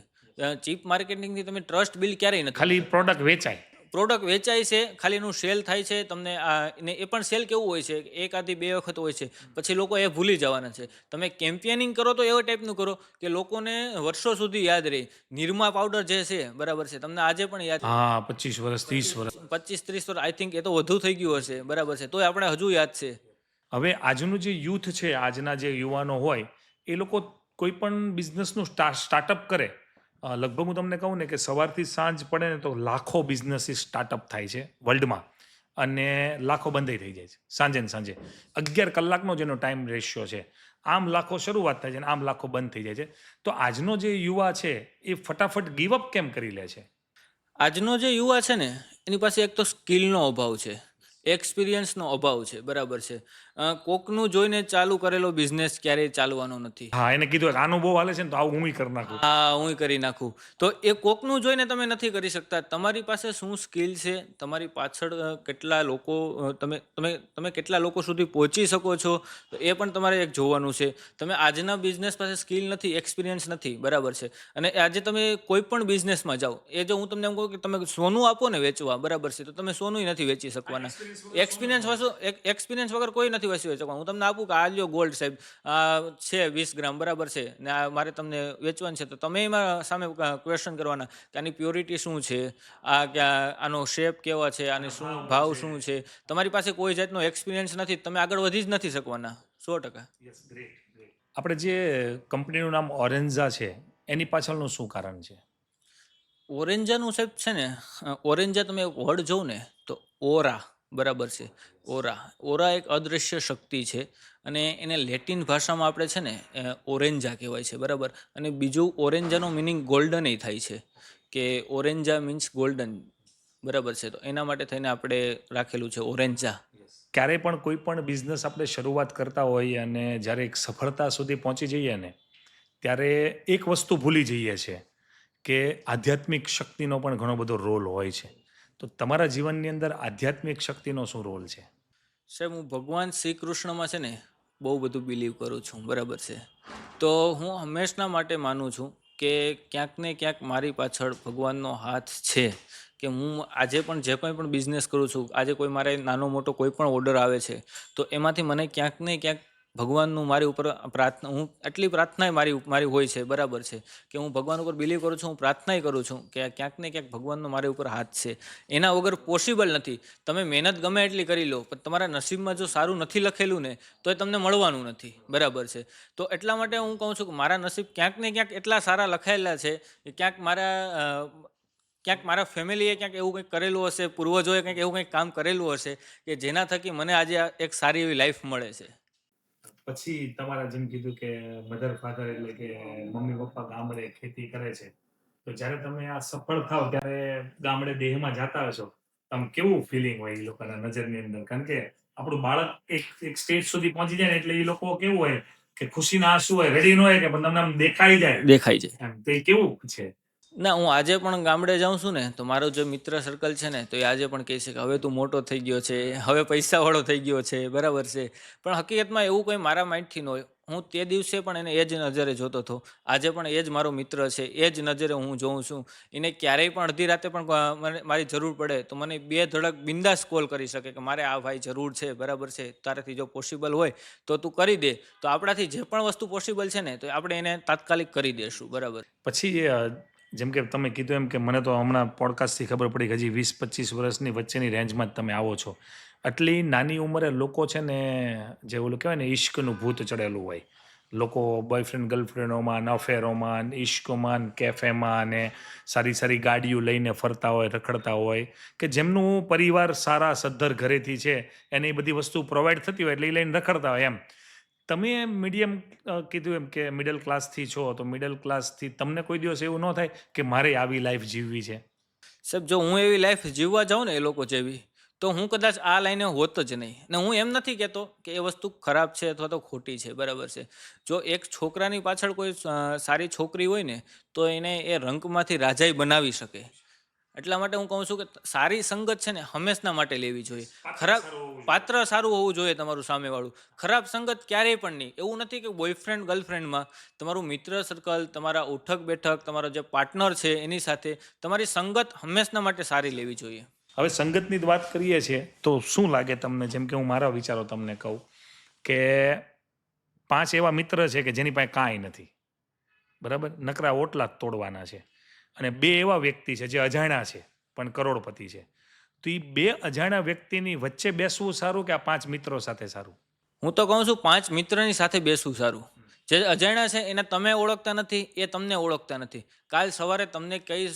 ચીપ માર્કેટિંગથી તમે ટ્રસ્ટ બિલ્ડ ક્યારેય નથી. ખાલી પ્રોડક્ટ વેચાય. પ્રોડક્ટ વેચાય છે, ખાલી એનું સેલ થાય છે તમને. ને એ પણ સેલ કેવું હોય છે, એક આથી બે વખત હોય છે, પછી લોકો એ ભૂલી જવાના છે. તમે કેમ્પેનિંગ કરો તો એવા ટાઈપનું કરો કે લોકોને વર્ષો સુધી યાદ રહે. નિરમા પાવડર જે છે, બરાબર છે, તમને આજે પણ યાદ હા, 25 વર્ષ 30 વર્ષ. 25-30 વર્ષ, આઈ થિંક એ તો વધુ થઈ ગયું હશે, બરાબર છે, તોય આપણે હજુ યાદ છે. હવે આજનું જે યુથ છે, આજના જે યુવાનો હોય, એ લોકો કોઈ પણ બિઝનેસનું સ્ટાર્ટઅપ કરે. લગભગ હું તમને કહું ને કે સવારથી સાંજ પડે ને તો લાખો બિઝનેસીસ સ્ટાર્ટઅપ થાય છે વર્લ્ડમાં, અને લાખો બંધ થઈ જાય છે સાંજે ને સાંજે. 11 કલાકનો જેનો ટાઈમ રેશિયો છે. આમ લાખો શરૂઆત થાય છે અને આમ લાખો બંધ થઈ જાય છે. તો આજનો જે યુવા છે એ ફટાફટ ગીવ અપ કેમ કરી લે છે? આજનો જે યુવા છે ને, એની પાસે એક તો સ્કિલનો અભાવ છે, એક્સપિરિયન્સનો અભાવ છે, બરાબર છે. કોકનું જોઈને ચાલુ કરેલો બિઝનેસ ક્યારેય ચાલવાનો નથી. હા, એને કીધું કે આનું બહુ હાલે છે ને તો આવું હું કરી નાખું. હા, હું કરી નાખું. તો એ કોકનું જોઈને તમે નથી કરી શકતા. તમારી પાસે શું સ્કિલ છે, તમારી પાછળ કેટલા લોકો, તમે કેટલા લોકો સુધી પહોંચી શકો છો, તો એ પણ તમારે એક જોવાનું છે. તમે આજના બિઝનેસ પાસે સ્કિલ નથી, એક્સપિરિયન્સ નથી, બરાબર છે, અને આજે તમે કોઈ પણ બિઝનેસમાં જાઓ, એ જો હું તમને એમ કહું કે તમે સોનું આપો ને વેચવા, બરાબર છે, તો તમે સોનું નથી વેચી શકવાના. એક્સપિરિયન્સ વગર કોઈ નથી વેચી શકવાનું. હું તમને આપું કે આ લ્યો ગોલ્ડ સાહેબ, આ છે 20 ગ્રામ, બરાબર છે, ને આ મારે તમને વેચવાનું છે, તો તમે એમાં સામે ક્વેશ્ચન કરવાના કે આની પ્યોરિટી શું છે, આનો શેપ કેવા છે, આની શું ભાવ શું છે. તમારી પાસે કોઈ જાતનો એક્સપિરિયન્સ નથી, તમે આગળ વધી જ નથી શકવાના. 100%. આપણે જે કંપનીનું નામ ઓરેન્ઝા છે, એની પાછળનું શું કારણ છે? ઓરેન્જાનું સાહેબ છે ને, ઓરેન્જા તમે વર્ડ જોઉં ને તો ઓરા, બરાબર છે, ઓરા. ઓરા એક અદૃશ્ય શક્તિ છે, અને એને લેટિન ભાષામાં આપણે છે ને ઓરેન્જા કહેવાય છે, બરાબર. અને બીજું ઓરેન્જાનો મિનિંગ ગોલ્ડન એ થાય છે, કે ઓરેન્જા મીન્સ ગોલ્ડન, બરાબર છે, તો એના માટે થઈને આપણે રાખેલું છે ઓરેન્જા. ક્યારેય પણ કોઈ પણ બિઝનેસ આપણે શરૂઆત કરતા હોઈએ અને જ્યારે એક સફળતા સુધી પહોંચી જઈએ ને, ત્યારે એક વસ્તુ ભૂલી જઈએ છે કે આધ્યાત્મિક શક્તિનો પણ ઘણો બધો રોલ હોય છે. તો તમારા જીવનની અંદર આધ્યાત્મિક શક્તિનો શું રોલ છે? સાહેબ, હું ભગવાન શ્રી કૃષ્ણમાં છે ને બહુ બધું બિલીવ કરું છું, બરાબર છે. તો હું હંમેશના માટે માનું છું કે ક્યાંક ને ક્યાંક મારી પાછળ ભગવાનનો હાથ છે. કે હું આજે પણ જે કંઈ પણ બિઝનેસ કરું છું, આજે કોઈ મારે નાનો મોટો કોઈ પણ ઓર્ડર આવે છે, તો એમાંથી મને ક્યાંક ને ક્યાંક ભગવાનનું મારી ઉપર પ્રાર્થના, હું એટલી પ્રાર્થનાય મારી હોય છે, બરાબર છે, કે હું ભગવાન ઉપર બિલીવ કરું છું, હું પ્રાર્થનાય કરું છું કે ક્યાંક ને ક્યાંક ભગવાનનો મારી ઉપર હાથ છે. એના વગર પોસિબલ નથી. તમે મહેનત ગમે એટલી કરી લો, પણ તમારા નસીબમાં જો સારું નથી લખેલું ને, તો એ તમને મળવાનું નથી, બરાબર છે. તો એટલા માટે હું કહું છું કે મારા નસીબ ક્યાંક ને ક્યાંક એટલા સારા લખાયેલા છે કે ક્યાંક મારા ફેમિલીએ ક્યાંક એવું કંઈક કરેલું હશે, પૂર્વજોએ કંઈક એવું કંઈક કામ કરેલું હશે કે જેના થકી મને આજે એક સારી એવી લાઈફ મળે છે. પછી તમારા જેમ કીધું કે મધર ફાધર એટલે કે મમ્મી પપ્પા ગામડે ખેતી કરે છે, તો જ્યારે તમે આ સફળ થાવ ત્યારે ગામડે દેહમાં જાતા હશો, આમ કેવું ફિલિંગ હોય એ લોકોના નજરની અંદર? કારણ કે આપણું બાળક એક સ્ટેજ સુધી પહોંચી જાય ને એટલે એ લોકો કેવું હોય કે ખુશીના આંસુ હોય, રેડી ન હોય કે પણ તમને આમ દેખાઈ જાય દેખાય છે. એમ. તો એ કેવું છે? ના, હું આજે પણ ગામડે જાઉં છું ને, તો મારો જે મિત્ર સર્કલ છે ને, તો એ આજે પણ કહે છે કે હવે તું મોટો થઈ ગયો છે, હવે પૈસાવાળો થઈ ગયો છે, બરાબર છે. પણ હકીકતમાં એવું કંઈ મારા માઇન્ડથી ન હોય. હું તે દિવસે પણ એને એ જ નજરે જોતો હતો, આજે પણ એ જ મારો મિત્ર છે, એ જ નજરે હું જોઉં છું. એને ક્યારેય પણ અડધી રાતે પણ મને મારી જરૂર પડે તો મને 2 ધડક બિંદાસ કોલ કરી શકે કે મારે આ ભાઈ જરૂર છે, બરાબર છે, તારાથી જો પોસિબલ હોય તો તું કરી દે. તો આપણાથી જે પણ વસ્તુ પોસિબલ છે ને, તો આપણે એને તાત્કાલિક કરી દેશું, બરાબર. પછી જેમ કે તમે કીધું એમ કે મને તો હમણાં પોડકાસ્ટથી ખબર પડી કે હજી 20-25 વર્ષની વચ્ચેની રેન્જમાં જ તમે આવો છો. આટલી નાની ઉંમરે લોકો છે ને, જે ઓલું કહેવાય ને ઈશ્કનું ભૂત ચડેલું હોય. લોકો બોયફ્રેન્ડ ગર્લફ્રેન્ડોમાં, અફેરોમાં, ઇશ્કમાં, કેફેમાં ને સારી સારી ગાડીઓ લઈને ફરતા હોય, રખડતા હોય, કે જેમનું પરિવાર સારા સદ્ધર ઘરેથી છે, એને એ બધી વસ્તુ પ્રોવાઈડ થતી હોય એટલે એ લઈને રખડતા હોય એમ. તમે મીડિયમ કીધું એમ કે મિડલ ક્લાસથી છો, તો મિડલ ક્લાસથી તમને કોઈ દિવસ એવું ન થાય કે મારે આવી લાઈફ જીવવી છે? સાહેબ, જો હું એવી લાઈફ જીવવા જાઉં ને એ લોકો જેવી, તો હું કદાચ આ લાઈને હોત જ નહીં. ને હું એમ નથી કહેતો કે એ વસ્તુ ખરાબ છે અથવા તો ખોટી છે, બરાબર છે. જો એક છોકરાની પાછળ કોઈ સારી છોકરી હોય ને, તો એને એ રંકમાંથી રાજાઈ બનાવી શકે. એટલા માટે હું કહું છું કે સારી સંગત છે ને હંમેશના માટે લેવી જોઈએ. ખરાબ પાત્ર સારું હોવું જોઈએ તમારું સામેવાળું. ખરાબ સંગત ક્યારેય પણ નહીં. એવું નથી કે બોયફ્રેન્ડ ગર્લફ્રેન્ડમાં તમારું મિત્ર સર્કલ, તમારા ઉઠક બેઠક, તમારો જે પાર્ટનર છે એની સાથે તમારી સંગત હંમેશના માટે સારી લેવી જોઈએ. હવે સંગતની જ વાત કરીએ છીએ તો શું લાગે તમને, જેમ કે હું મારા વિચારો તમને કહું કે 5 એવા મિત્ર છે કે જેની પાસે કાંઈ નથી, બરાબર? નકરા ઓટલા જ તોડવાના છે. અને 2 એવા વ્યક્તિ છે જે અજાણ્યા છે પણ કરોડપતિ છે. તો એ 2 અજાણ્યા વ્યક્તિની વચ્ચે બેસવું સારું કે આ 5 મિત્રો સાથે સારું? હું તો કહું છું 5 મિત્રની સાથે બેસવું સારું. જે અજાણ્યા છે એને તમે ઓળખતા નથી, એ તમને ઓળખતા નથી. કાલ સવારે તમને કઈ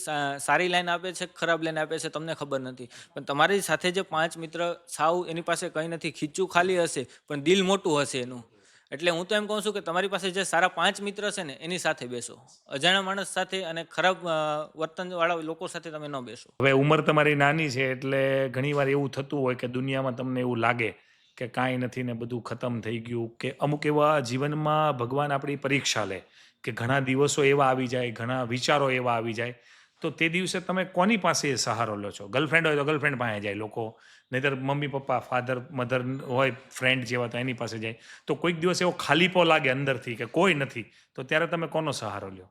સારી લાઈન આપે છે, ખરાબ લાઈન આપે છે, તમને ખબર નથી. પણ તમારી સાથે જે 5 મિત્ર સાવ એની પાસે કંઈ નથી, ખીચું ખાલી હશે પણ દિલ મોટું હશે એનું. એટલે હું તો એમ કહું છું કે તમારી પાસે જે સારા 5 મિત્ર છે ને એની સાથે બેસો. અજાણ્યા માણસ સાથે અને ખરાબ વર્તનવાળા લોકો સાથે તમે ન બેસો. હવે ઉંમર તમારી નાની છે એટલે ઘણીવાર એવું થતું હોય કે દુનિયામાં તમને એવું લાગે કે કાંઈ નથી ને બધું ખતમ થઈ ગયું, કે અમુક એવા જીવનમાં ભગવાન આપણી પરીક્ષા લે કે ઘણા દિવસો એવા આવી જાય, ઘણા વિચારો એવા આવી જાય, તો તે દિવસે તમે કોની પાસે સહારો લો છો? ગર્લફ્રેન્ડ હોય તો ગર્લફ્રેન્ડ પાસે જાય લોકો, નહીંતર મમ્મી પપ્પા, ફાધર મધર હોય ફ્રેન્ડ જેવા તો એની પાસે જાય. તો કોઈક દિવસ એવો ખાલીપો લાગે અંદરથી કે કોઈ નથી, તો ત્યારે તમે કોનો સહારો લ્યો?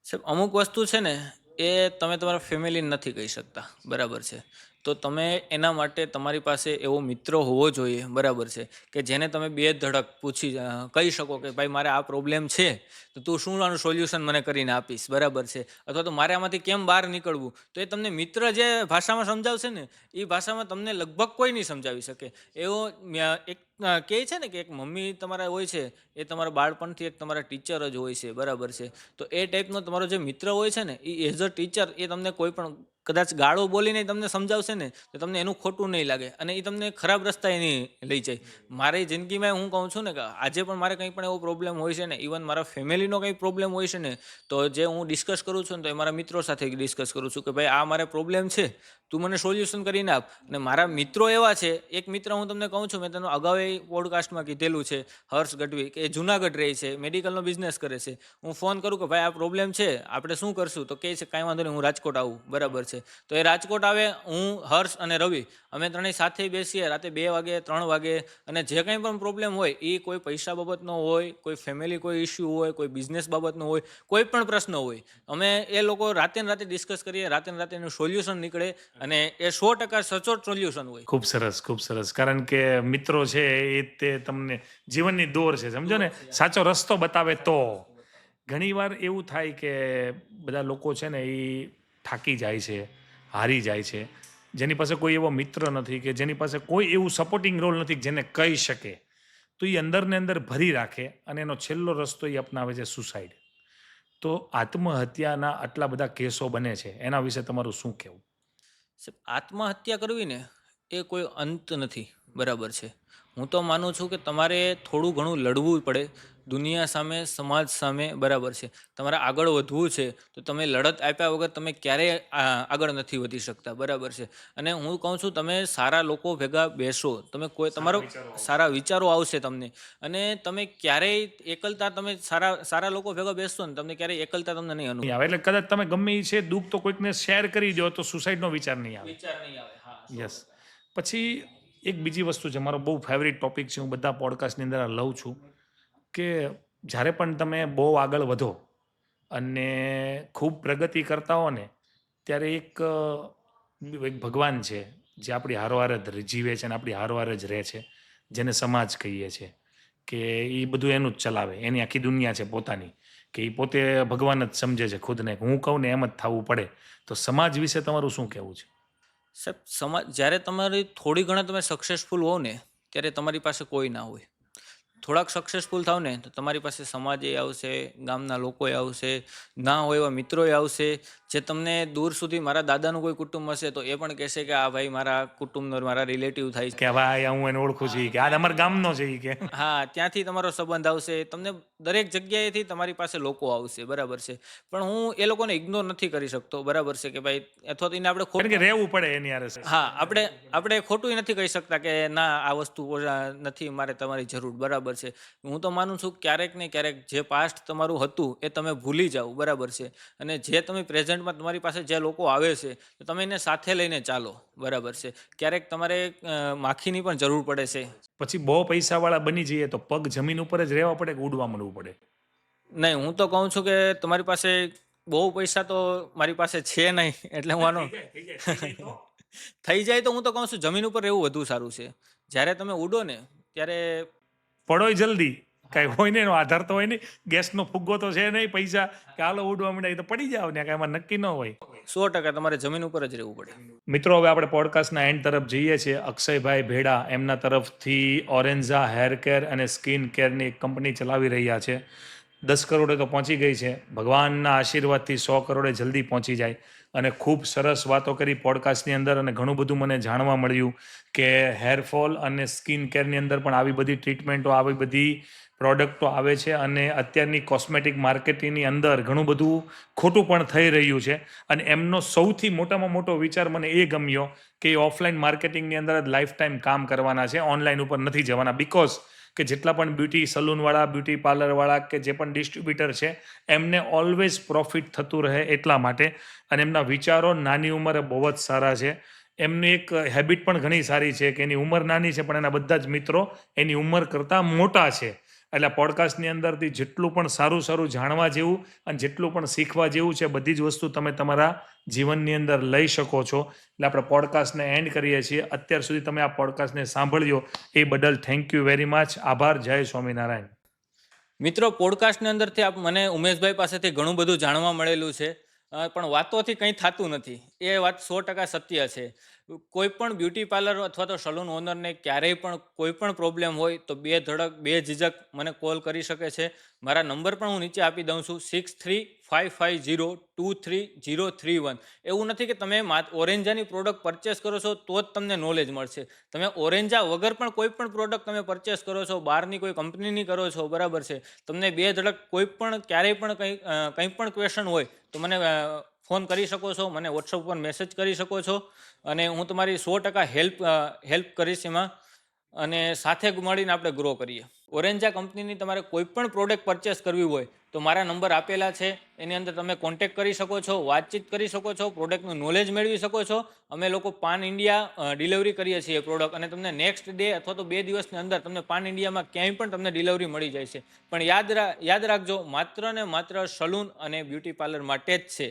સાહેબ અમુક વસ્તુ છે ને એ તમે તમારા ફેમિલીને નથી કહી શકતા, બરાબર છે. તો તમે એના માટે તમારી પાસે એવો મિત્ર હોવો જોઈએ, બરાબર છે, કે જેને તમે બે ધડક કહી શકો કે ભાઈ મારે આ પ્રોબ્લેમ છે તો તું શું આનું સોલ્યુશન મને કરીને આપીશ, બરાબર છે. અથવા તો મારે આમાંથી કેમ બહાર નીકળવું, તો એ તમને મિત્ર જે ભાષામાં સમજાવશે ને એ ભાષામાં તમને લગભગ કોઈ નહીં સમજાવી શકે. એવો એક કહે છે ને કે એક મમ્મી તમારા હોય છે એ તમારા બાળપણથી એક તમારા ટીચર જ હોય છે, બરાબર છે. તો એ ટાઈપનો તમારો જે મિત્ર હોય છે ને એ એઝ અ ટીચર એ તમને કોઈ પણ કદાચ ગાળો બોલીને તમને સમજાવશે ને તો તમને એનું ખોટું નહીં લાગે અને એ તમને ખરાબ રસ્તા નહીં લઈ જાય. મારી જિંદગીમાં હું કહું છું ને કે આજે પણ મારે કંઈ પણ એવો પ્રોબ્લેમ હોય છે ને, ઇવન મારા ફેમિલીનો કંઈ પ્રોબ્લેમ હોય છે ને, તો જે હું ડિસ્કસ કરું છું ને તો એ મારા મિત્રો સાથે ડિસ્કસ કરું છું કે ભાઈ આ મારે પ્રોબ્લેમ છે, તું મને સોલ્યુશન કરીને આપ. અને મારા મિત્રો એવા છે, એક મિત્ર હું તમને કહું છું, મેં તેનું અગાઉ પોડકાસ્ટમાં કીધેલું છે, હર્ષ ગઢવી, કે એ જુનાગઢ રહે છે, મેડિકલનો બિઝનેસ કરે છે. હું ફોન કરું કે ભાઈ આ પ્રોબ્લેમ છે, આપણે શું કરશું, તો કહે છે કાંઈ વાંધો નહીં, હું રાજકોટ આવું, બરાબર છે. તો એ રાજકોટ આવે, હું, હર્ષ અને રવિ અમે ત્રણેય સાથે બેસીએ રાતે 2 વાગે 3 વાગે, અને જે કંઈ પણ પ્રોબ્લેમ હોય એ કોઈ પૈસા બાબતનો હોય, કોઈ ફેમિલી કોઈ ઇસ્યુ હોય, કોઈ બિઝનેસ બાબતનો હોય, કોઈ પણ પ્રશ્ન હોય, અમે એ લોકો રાતે ને રાતે ડિસ્કસ કરીએ, રાતે ને રાતે એનું સોલ્યુશન નીકળે અને એ 100% સચોટ સોલ્યુશન હોય. ખૂબ સરસ, ખૂબ સરસ. કારણ કે મિત્રો છે એ તે તમને જીવનની દોર છે, સમજો ને, સાચો રસ્તો બતાવે તો. ઘણીવાર એવું થાય કે બધા લોકો છે ને એ થાકી જાય છે, હારી જાય છે, જેની પાસે કોઈ એવો મિત્ર નથી, કે જેની પાસે કોઈ એવું સપોર્ટિંગ રોલ નથી કે જેને કહી શકે, તો એ અંદરને અંદર ભરી રાખે અને એનો છેલ્લો રસ્તો એ અપનાવે છે સુસાઇડ. તો આત્મહત્યાના આટલા બધા કેસો બને છે, એના વિશે તમારું શું કહેવું? સાહેબ, આત્મહત્યા કરવી ને એ કોઈ અંત નથી, બરાબર છે. હું તો માનું છું કે તમારે થોડું ઘણું લડવું પડે દુનિયા સામે, સમાજ સામે, બરાબર છે. તમારે આગળ વધવું છે તો તમે લડત આપ્યા વગર તમે ક્યારેય આગળ નથી વધી શકતા, બરાબર છે. અને હું કહું છું તમે સારા લોકો ભેગા બેસો, તમે કોઈ તમારો સારા વિચારો આવશે તમને, અને તમે ક્યારેય એકલતા, તમે સારા સારા લોકો ભેગા બેસશો ને તમને ક્યારેય એકલતા તમને નહીં નહીં આવે. એટલે કદાચ તમે ગમે એ છે દુઃખ તો કોઈકને શેર કરી દો તો સુસાઇડનો વિચાર નહીં આવે. વિચાર નહીં આવે. હા, યસ. પછી એક બીજી વસ્તુ છે, મારો બહુ ફેવરિટ ટોપિક છે, હું બધા પોડકાસ્ટની અંદર આ લઉં છું, કે જ્યારે પણ તમે બહુ આગળ વધો અને ખૂબ પ્રગતિ કરતા હો ને, ત્યારે એક ભગવાન છે જે આપણી હારોહાર જ જીવે છે અને આપણી હારોહાર જ રહે છે, જેને સમાજ કહીએ છીએ, કે એ બધું એનું જ ચલાવે, એની આખી દુનિયા છે પોતાની, કે એ પોતે ભગવાન જ સમજે છે ખુદને, હું કહું ને એમ જ થવું પડે. તો સમાજ વિશે તમારું શું કહેવું છે? સાહેબ સમાજ જ્યારે તમારી થોડી ઘણા તમે સક્સેસફુલ હો ને ત્યારે તમારી પાસે કોઈ ના હોય. થોડાક સક્સેસફુલ થાવ ને તો તમારી પાસે સમાજ એ આવશે, ગામના લોકો આવશે, ના હોય એવા મિત્રો આવશે, જે તમને દૂર સુધી, મારા દાદાનું કોઈ કુટુંબ હશે તો એ પણ કહેશે કે આ ભાઈ મારા કુટુંબનો, મારા રિલેટિવ થાય છે. કે ભાઈ હું એને ઓળખું છું, કે આ અમારા ગામનો છે ઈ કે. હા, ત્યાંથી તમારો સંબંધ આવશે, તમને દરેક જગ્યાએથી તમારી પાસે લોકો આવશે, બરાબર છે. પણ હું એ લોકોને ઇગ્નોર નથી કરી શકતો, બરાબર છે, કે ભાઈ, અથવા તો એને આપણે કારણ કે રહેવું પડે એની હારે. હા, આપણે ખોટું નથી કહી શકતા કે ના આ વસ્તુ નથી, મારે તમારી જરૂર, બરાબર છે. હું તો માનું છું ક્યારેક ને ક્યારેક જે પાસ્ટ તમારું હતું એ તમે ભૂલી જાઓ, બરાબર છે. અને જે તમે પ્રેઝન્ટમાં તમારી પાસે જે લોકો આવે છે તો તમે એને સાથે લઈને ચાલો, બરાબર છે. ક્યારેક તમારે માખીની પણ જરૂર પડે છે. પછી બહુ પૈસાવાળા બની જઈએ તો પગ જમીન ઉપર જ રહેવા પડે કે ઉડવા મળવું પડે? નહીં, હું તો કહું છું કે તમારી પાસે બહુ પૈસા તો મારી પાસે છે નહીં, એટલે હું આનો થઈ જાય તો. થઈ જાય તો હું તો કહું છું જમીન ઉપર રહેવું વધુ સારું છે. જ્યારે તમે ઉડો ને ત્યારે પડોય જલ્દી કાંઈ હોય ને એનો આધાર તો હોય નહીં, ગેસનો ફુગ્ગો તો છે નહીં, પૈસા કે હાલો ઉડવા માંડ્યા, એ તો પડી જાવ ને, કાંઈ એમાં નક્કી ન હોય. 100% તમારે જમીન ઉપર જ રહેવું પડે. મિત્રો હવે આપણે પોડકાસ્ટના એન્ડ તરફ જઈએ છીએ. અક્ષયભાઈ ભેડા એમના તરફથી ઓરેન્ઝા હેર કેર અને સ્કિન કેરની એક કંપની ચલાવી રહ્યા છે. 10 કરોડે તો પહોંચી ગઈ છે. ભગવાનના આશીર્વાદથી 100 કરોડે જલ્દી પહોંચી જાય. અને ખૂબ સરસ વાતો કરી પોડકાસ્ટની અંદર, અને ઘણું બધું મને જાણવા મળ્યું કે હેરફોલ અને સ્કિન કેરની અંદર પણ આવી બધી ટ્રીટમેન્ટો, આવી બધી પ્રોડક્ટો આવે છે, અને અત્યારની કોસ્મેટિક માર્કેટિંગની અંદર ઘણું બધું ખોટું પણ થઈ રહ્યું છે. અને એમનો સૌથી મોટામાં મોટો વિચાર મને એ ગમ્યો કે એ ઓફલાઈન માર્કેટિંગની અંદર જ લાઈફ ટાઈમ કામ કરવાના છે, ઓનલાઈન ઉપર નથી જવાના. બિકોઝ કે જેટલા પણ બ્યુટી સલૂનવાળા, બ્યુટી પાર્લરવાળા કે જે પણ ડિસ્ટ્રીબ્યુટર છે, એમને ઓલવેઝ પ્રોફિટ થતું રહે એટલા માટે. અને એમના વિચારો નાની ઉંમરે બહુ જ સારા છે. એમની એક હેબિટ પણ ઘણી સારી છે કે એની ઉંમર નાની છે પણ એના બધા જ મિત્રો એની ઉંમર કરતાં મોટા છે. એટલે પોડકાસ્ટની અંદરથી જેટલું પણ સારું સારું જાણવા જેવું અને જેટલું પણ શીખવા જેવું છે, બધી જ વસ્તુ તમે તમારા જીવનની અંદર લઈ શકો છો. એટલે આપણે પોડકાસ્ટને એન્ડ કરીએ છીએ. અત્યાર સુધી તમે આ પોડકાસ્ટને સાંભળ્યો એ બદલ થેન્ક યુ વેરી મચ. આભાર. જય સ્વામિનારાયણ. મિત્રો, પોડકાસ્ટની અંદરથી મને ઉમેશભાઈ પાસેથી ઘણું બધું જાણવા મળેલું છે, પણ વાતોથી કંઈ થતું નથી. એ વાત 100% સત્ય છે. કોઈ પણ બ્યુટી પાર્લર અથવા તો સલૂન ઓનરને ક્યારેય પણ કોઈ પણ પ્રોબ્લેમ હોય તો બે ધડક બે ઝીઝક મને કોલ કરી શકે છે. મારા નંબર પણ હું નીચે આપી દઉં છું, 6355023031. એવું નથી કે તમે ઓરેન્જાની પ્રોડક્ટ પરચેસ કરો છો તો જ તમને નોલેજ મળશે. તમે ઓરેન્જા વગર પણ કોઈ પણ પ્રોડક્ટ તમે પરચેસ કરો છો, બહારની કોઈ કંપનીની કરો છો, બરાબર છે, તમને બે ધડક કોઈ પણ ક્યારેય પણ કંઈ પણ ક્વેશ્ચન હોય તો મને ફોન કરી શકો છો, મને વોટ્સઅપ ઉપર મેસેજ કરી શકો છો, અને હું તમારી 100% હેલ્પ કરીશ એમાં. અને સાથે મળીને આપણે ગ્રો કરીએ. ઓરેન્જા કંપનીની તમારે કોઈ પણ પ્રોડક્ટ પરચેસ કરવી હોય તો મારા નંબર આપેલા છે, એની અંદર તમે કોન્ટેક્ટ કરી શકો છો, વાતચીત કરી શકો છો, પ્રોડક્ટનું નોલેજ મેળવી શકો છો. અમે લોકો પાન ઇન્ડિયા ડિલિવરી કરીએ છીએ પ્રોડક્ટ, અને તમને નેક્સ્ટ ડે અથવા તો 2 દિવસની અંદર તમને પાન ઇન્ડિયામાં ક્યાંય પણ તમને ડિલિવરી મળી જાય છે. પણ યાદ રાખજો, માત્ર ને માત્ર સલૂન અને બ્યુટી પાર્લર માટે જ છે.